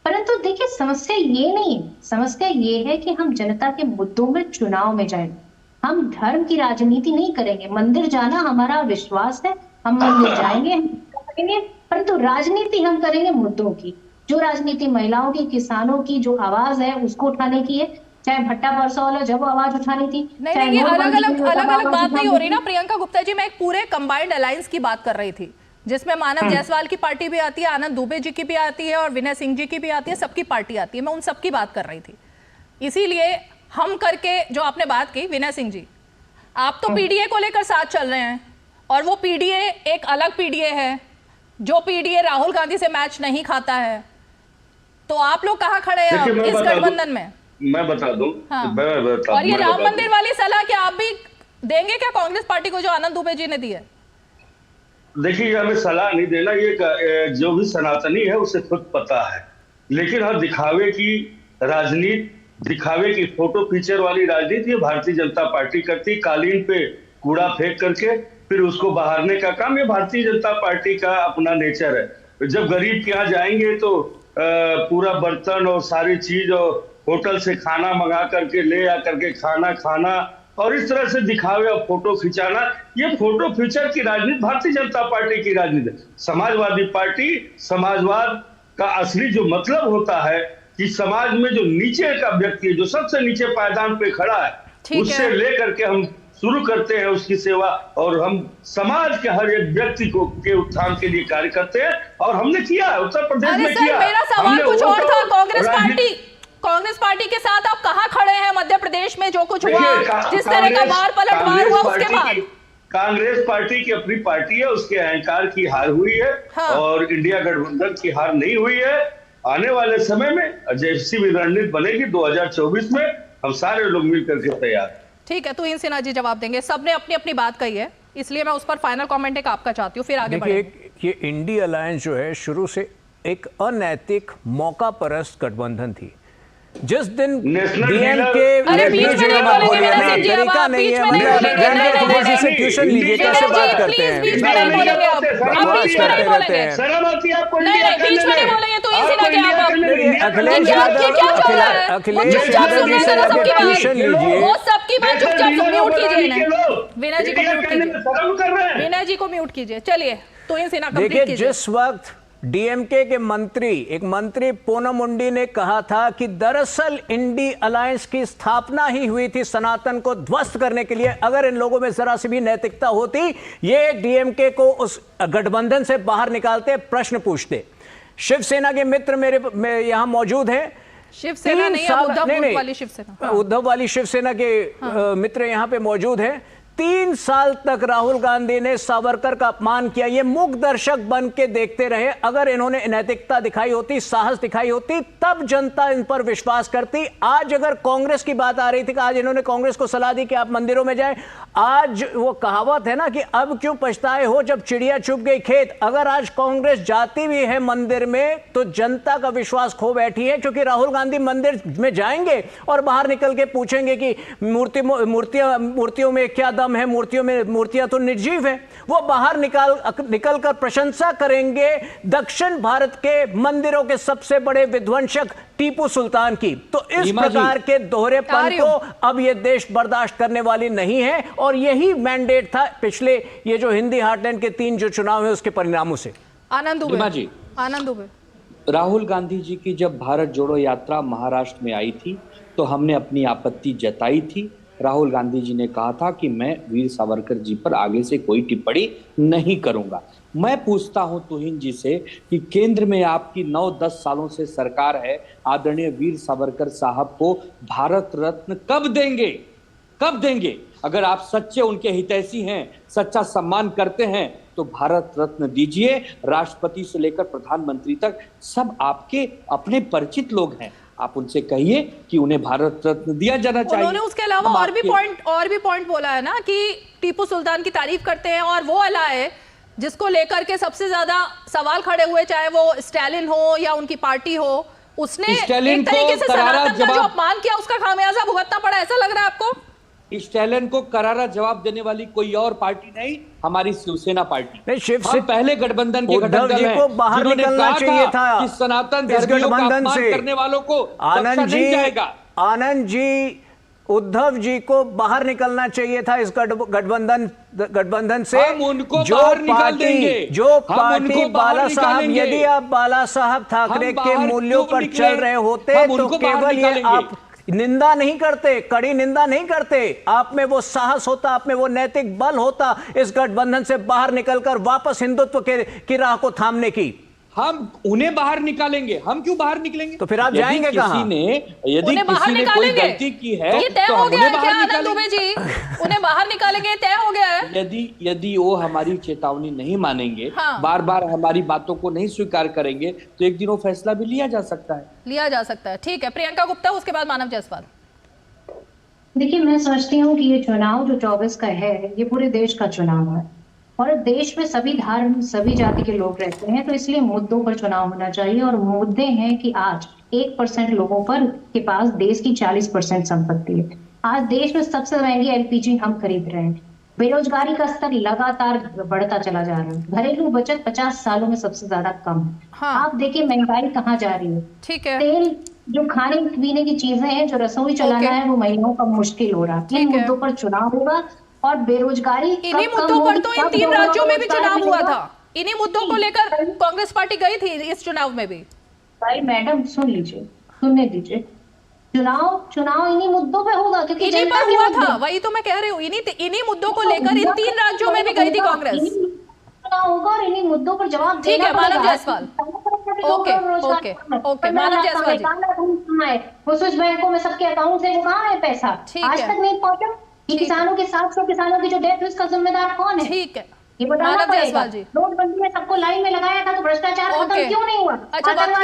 परंतु देखिए, समस्या ये नहीं है, समस्या ये है कि हम जनता के मुद्दों में चुनाव में जाएंगे, हम धर्म की राजनीति नहीं करेंगे। मंदिर जाना हमारा विश्वास है, हम मंदिर जाएंगे, परंतु राजनीति हम करेंगे मुद्दों की। जो राजनीति महिलाओं की, किसानों की जो आवाज है उसको उठाने की है, चाहे भट्टा बरसा वाला जब आवाज उठानी थी, नहीं, ये अलग अलग बात नहीं हो रही ना प्रियंका गुप्ता जी। मैं एक पूरे कंबाइंड अलायंस की बात कर रही थी, जिसमें मानव जायसवाल की पार्टी भी आती है, आनंद दुबे जी की भी आती है और विनय सिंह जी की भी आती है, सबकी पार्टी आती है। मैं उन सबकी बात कर रही थी। इसीलिए हम करके जो आपने बात की, विनय सिंह जी, आप तो पीडीए को लेकर साथ चल रहे हैं, और वो पीडीए एक अलग पीडीए है, जो पीडीए राहुल गांधी से मैच नहीं खाता है। तो आप लोग कहाँ खड़े हैं इस गठबंधन में? मैं बता दूं। हाँ। और ये राम मंदिर वाली सलाह क्या आप भी देंगे क्या कांग्रेस पार्टी को, जो आनंद दुबे जी ने दी है? देखिए, हमें सलाह नहीं देना, ये जो भी सनातनी है उसे खुद पता है, लेकिन हर दिखावे की राजनीति, दिखावे की फोटो पिक्चर वाली राजनीति भारतीय जनता पार्टी करती। कालीन पे कूड़ा फेंक करके फिर उसको बहारने का काम ये भारतीय जनता पार्टी का अपना नेचर है। जब गरीब के यहाँ जाएंगे तो पूरा बर्तन और सारी चीज और होटल से खाना मंगा करके ले आ करके खाना और इस तरह से दिखावे और फोटो खिंचाना, ये फोटो फ्यूचर की राजनीति भारतीय जनता पार्टी की राजनीति। समाजवादी पार्टी, समाजवाद का असली जो मतलब होता है कि समाज में जो नीचे का व्यक्ति है, जो सबसे नीचे पायदान पे खड़ा है, उससे लेकर के हम शुरू करते हैं उसकी सेवा, और हम समाज के हर एक व्यक्ति को के उत्थान के लिए कार्य करते हैं, और हमने किया है, उत्तर प्रदेश में किया। मेरा सवाल कुछ और था। कांग्रेस पार्टी के साथ आप कहां खड़े हैं मध्य प्रदेश में? जो कुछ हुआ, जिस तरह का मार पलटवार हुआ, उसके बाद कांग्रेस पार्टी की अपनी पार्टी है, उसके अहंकार की हार हुई है। और इंडिया गठबंधन की हार नहीं हुई है। आने वाले समय में जैसी भी रणनीति बनेगी 2024 में, हम सारे लोग मिल करके तैयार। ठीक है, तुहिन सिन्हा जी जवाब देंगे। सबने अपनी अपनी बात कही है, इसलिए मैं उस पर फाइनल कमेंट एक आपका चाहती हूँ, फिर आगे बढ़ेंगे। ये इंडी अलायंस जो है शुरू से एक अनैतिक मौका परस्त गठबंधन थी। जिस दिन डीएमके तरीका नहीं है, से ट्यूशन लीजिए, कैसे बात करते हैं, अखिलेश यादव जी से ट्यूशन लीजिए। वो सबकी बात चुपचाप म्यूट कीजिए, विनय जी को म्यूट कीजिए, विनय जी को म्यूट कीजिए। चलिए, तुहिन सिन्हा कंप्लीट कीजिए। जिस वक्त डीएमके के एक मंत्री पूनम मुंडी ने कहा था कि दरअसल इंडी अलायंस की स्थापना ही हुई थी सनातन को ध्वस्त करने के लिए। अगर इन लोगों में जरा सी भी नैतिकता होती, ये डीएमके को उस गठबंधन से बाहर निकालते, प्रश्न पूछते। शिवसेना के मित्र मेरे यहां मौजूद हैं। शिवसेना नहीं, उद्धव वाली शिवसेना, उद्धव वाली शिवसेना के मित्र यहां पे मौजूद हैं। 3 साल तक राहुल गांधी ने सावरकर का अपमान किया, ये मूक दर्शक बन के देखते रहे। अगर इन्होंने नैतिकता दिखाई होती, साहस दिखाई होती, तब जनता इन पर विश्वास करती। आज अगर कांग्रेस की बात आ रही थी कि आज इन्होंने कांग्रेस को सलाह दी कि आप मंदिरों में जाएं, आज वो कहावत है ना कि अब क्यों पछताए हो जब चिड़िया चुप गई खेत। अगर आज कांग्रेस जाती भी है मंदिर में तो जनता का विश्वास खो बैठी है, क्योंकि राहुल गांधी मंदिर में जाएंगे और बाहर निकल के पूछेंगे कि मूर्तियों में क्या दम है, मूर्तियां तो निर्जीव हैं। वो बाहर निकल कर प्रशंसा करेंगे दक्षिण भारत के मंदिरों के सबसे बड़े विध्वंसक टीपू सुल्तान की। तो इस प्रकार के दोहरेपन को अब ये देश बर्दाश्त करने वाली नहीं है, और यही मैंडेट था पिछले ये जो हिंदी हार्टलैंड के 3 जो चुनाव है उसके परिणामों से। आनंद दुबे, राहुल गांधी जी की जब भारत जोड़ो यात्रा महाराष्ट्र में आई थी तो हमने अपनी आपत्ति जताई थी। राहुल गांधी जी ने कहा था कि मैं वीर सावरकर जी पर आगे से कोई टिप्पणी नहीं करूंगा। मैं पूछता हूं तुहिन जी से कि केंद्र में आपकी 9-10 सालों से सरकार है, आदरणीय वीर सावरकर साहब को भारत रत्न कब देंगे? अगर आप सच्चे उनके हितैषी हैं, सच्चा सम्मान करते हैं तो भारत रत्न दीजिए। राष्ट्रपति से लेकर प्रधानमंत्री तक सब आपके अपने परिचित लोग हैं, आप उनसे कहिए कि उन्हें भारत रत्न दिया जाना चाहिए। उन्होंने उसके अलावा और भी पॉइंट बोला है ना कि टीपू सुल्तान की तारीफ करते हैं, और वो अला है जिसको लेकर के सबसे ज्यादा सवाल खड़े हुए, चाहे वो स्टालिन हो या उनकी पार्टी हो, उसने एक तरीके से सनातन का जो अपमान किया उसका खामियाजा भुगतना पड़ा। ऐसा लग रहा है आपको? स्टालिन को करारा जवाब देने वाली कोई और पार्टी नहीं, हमारी शिवसेना पार्टी। हम पहले गठबंधन के घटक दल को बाहर निकलना चाहिए था कि सनातन धर्मियों का अपमान करने वालों को आनंद जी, उद्धव जी को बाहर निकलना चाहिए था इस गठबंधन से। हम उनको बाहर निकाल देंगे। जो पार्टी बाला साहब, यदि आप बाला साहब ठाकरे के मूल्यों पर चल रहे होते तो केवल ये आप निंदा नहीं करते, कड़ी निंदा नहीं करते, आप में वो साहस होता, आप में वो नैतिक बल होता इस गठबंधन से बाहर निकलकर वापस हिंदुत्व की राह को थामने की। हम उन्हें बाहर निकालेंगे। हम क्यों बाहर निकलेंगे? तो फिर आप जाएंगे कहां? यदि किसी ने कोई गलती की है तो हम उन्हें बाहर निकालेंगे। उन्हें बाहर निकालेंगे, तय हो गया है। यदि वो हमारी चेतावनी नहीं मानेंगे, बार बार हमारी बातों को नहीं स्वीकार करेंगे, तो एक दिन वो फैसला भी लिया जा सकता है। ठीक है, प्रियंका गुप्ता, उसके बाद मानव जायसवाल। देखिए, मैं समझती हूँ कि ये चुनाव जो 24 का है, ये पूरे देश का चुनाव है, और देश में सभी धर्म, सभी जाति के लोग रहते हैं, तो इसलिए मुद्दों पर चुनाव होना चाहिए। और मुद्दे हैं कि आज 1% लोगों पर के पास देश की 40% संपत्ति है। आज देश में सबसे महंगी एलपीजी हम खरीद रहे हैं। बेरोजगारी का स्तर लगातार बढ़ता चला जा रहा है। घरेलू बचत 50 सालों में सबसे ज्यादा कम है। आप देखिए महंगाई कहाँ जा रही है। ठीक है, तेल, जो खाने पीने की चीजें हैं, जो रसोई चलाना है, वो महिलाओं का मुश्किल हो रहा है। इन मुद्दों पर चुनाव होगा। और बेरोजगारी, इन्हीं मुद्दों पर तो इन 3 राज्यों में भी चुनाव हुआ था। इन्हीं मुद्दों को लेकर कांग्रेस पार्टी गई थी इस चुनाव में भी। भाई मैडम सुनने दीजिए, चुनाव इन्हीं मुद्दों पे होगा, क्योंकि इन्हीं पर हुआ था। वही तो मैं कह रही हूँ, इन्हीं मुद्दों को लेकर इन 3 राज्यों में भी गई थी कांग्रेस। चुनाव होगा और इन्हीं मुद्दों पर जवाब ठीक है। मानव जायसवाल, ओके, मानव जायसवाल जी। वो स्विस बैंकों में सबके अकाउंट से वो कहाँ है पैसा? आज तक नहीं पहुंचा। किसानों के 700 किसानों की जो डेथ हुई, इसका जिम्मेदार कौन है? ठीक है, ये बताना पड़ेगा। नोटबंदी में सबको लाइन में लगाया था, तो भ्रष्टाचार खत्म क्यों नहीं हुआ? अच्छा, वक्त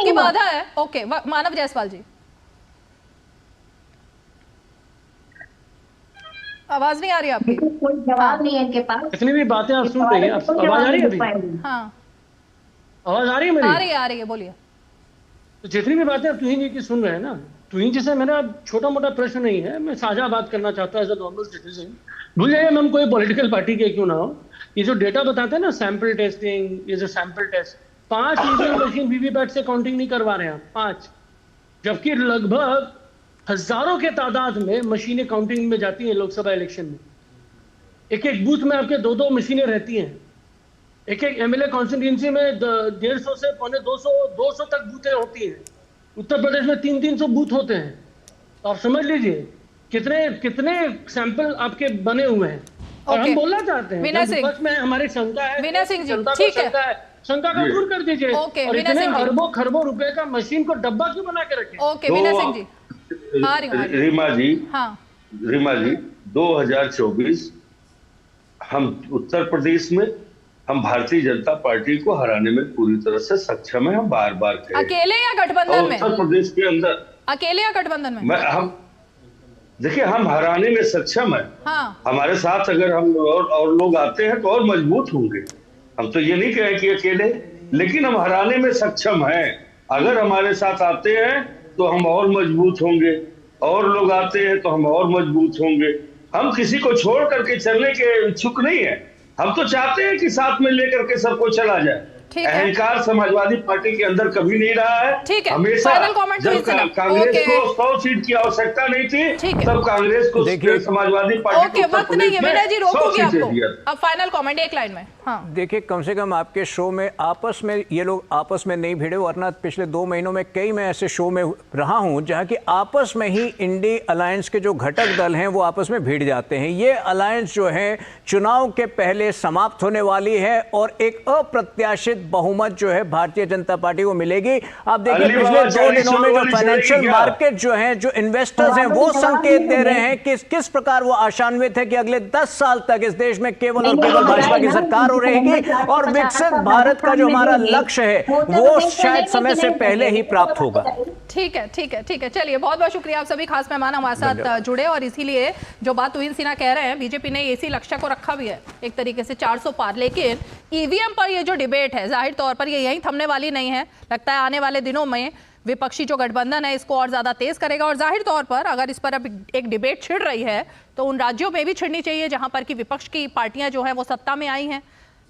की बाधा है। ओके, मानव जायसवाल जी, आवाज नहीं आ रही आपकी। कोई जवाब नहीं है इनके पास। जितनी भी बातें आप सुन रही हैं, आवाज आ रही है अभी? हाँ, आवाज आ रही है मेरी? आ रही है, बोलिए। तो जितनी भी बातें आप तुहिन जी की सुन रहे हैं ना, तुहिन जी से मेरा छोटा मोटा प्रश्न नहीं है, मैं साझा बात करना चाहता हूँ एज अ नॉर्मल सिटीजन। भूल जाइए हम कोई पॉलिटिकल पार्टी के क्यों ना हो, ये जो डेटा बताते हैं ना, सैंपल टेस्टिंग, ये जो sample test, 5 EVM machine VVPAT से काउंटिंग नहीं करवा रहे हैं 5, जबकि लगभग हजारों के तादाद में मशीनें काउंटिंग में जाती हैं लोकसभा इलेक्शन में। एक एक बूथ में आपके 2-2 मशीनें रहती हैं। एक एमएलए कॉन्स्टिट्यूंसी में 150 से 200 तक बूथें होती हैं। उत्तर प्रदेश में 300 बूथ होते हैं। तो आप समझ लीजिए कितने सैंपल आपके बने हुए हैं। और हम बोलना चाहते हैं विपक्ष में हमारी शंका है, विनय सिंह जी, ठीक है, शंका को दूर कर दीजिए। और इतने अरबों खरबों रुपए का मशीन को डब्बा क्यों बना के रखे? ओके विनय सिंह जी, रीमा जी 2024 हम उत्तर प्रदेश में हम भारतीय जनता पार्टी को हराने में पूरी तरह से सक्षम है। हम बार बार अकेले या गठबंधन में? उत्तर प्रदेश के अंदर अकेले या गठबंधन में? हम देखिए हम हराने में सक्षम है। हाँ। हमारे साथ अगर हम और लोग आते हैं तो और मजबूत होंगे। हम तो ये नहीं कहें कि अकेले, लेकिन हम हराने में सक्षम हैं। अगर हमारे साथ आते हैं तो हम और मजबूत होंगे, और लोग आते हैं तो हम और मजबूत होंगे। हम किसी को छोड़ करके चलने के इच्छुक नहीं है। हम तो चाहते हैं कि साथ में लेकर के सबको चला जाए। अहंकार समाजवादी पार्टी के अंदर कभी नहीं रहा है। हमेशा जब कांग्रेस को 100 सीट की आवश्यकता नहीं थी तब कांग्रेस को समाजवादी पार्टी को वक्त नहीं है विनय जी, रोकूंगी आपको। अब फाइनल कमेंट एक लाइन में। हाँ। देखिए कम से कम आपके शो में आपस में ये लोग आपस में नहीं भिड़े, वरना पिछले 2 महीनों में कई मैं ऐसे शो में रहा हूं जहां कि आपस में ही इंडी अलायंस के जो घटक दल हैं वो आपस में भिड़ जाते हैं। ये अलायंस जो है चुनाव के पहले समाप्त होने वाली है और एक अप्रत्याशित बहुमत जो है भारतीय जनता पार्टी को मिलेगी। आप देखिए पिछले 2 दिनों में जो फाइनेंशियल मार्केट जो है, जो इन्वेस्टर्स हैं, वो संकेत दे रहे हैं कि किस प्रकार वो आशान्वित है कि अगले 10 साल तक इस देश में केवल और केवल भाजपा की सरकार रहेगी और विकसित भारत का जो हमारा लक्ष्य है वो शायद समय से पहले ही प्राप्त होगा। ठीक है, ठीक है, ठीक है। चलिए बहुत बहुत शुक्रिया, आप सभी खास मेहमान हमारे साथ जुड़े। और इसीलिए जो बात तुहिन सिन्हा कह रहे हैं, बीजेपी ने इसी लक्ष्य को रखा भी है एक तरीके से 400 पार। लेकिन ईवीएम पर ये जो डिबेट है जाहिर तौर पर ये यहीं थमने वाली नहीं है। लगता है आने वाले दिनों में विपक्षी जो गठबंधन है इसको और ज्यादा तेज करेगा। और जाहिर तौर पर अगर इस पर अब एक डिबेट छिड़ रही है तो उन राज्यों में भी छिड़नी चाहिए जहां पर कि विपक्ष की पार्टियां जो है वो सत्ता में आई हैं।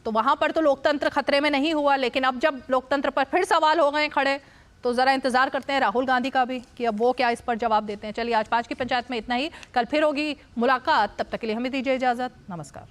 तो वहां पर तो लोकतंत्र खतरे में नहीं हुआ, लेकिन अब जब लोकतंत्र पर फिर सवाल हो गए खड़े तो जरा इंतजार करते हैं राहुल गांधी का भी कि अब वो क्या इस पर जवाब देते हैं। चलिए आज 5 की पंचायत में इतना ही, कल फिर होगी मुलाकात। तब तक के लिए हमें दीजिए इजाजत, नमस्कार।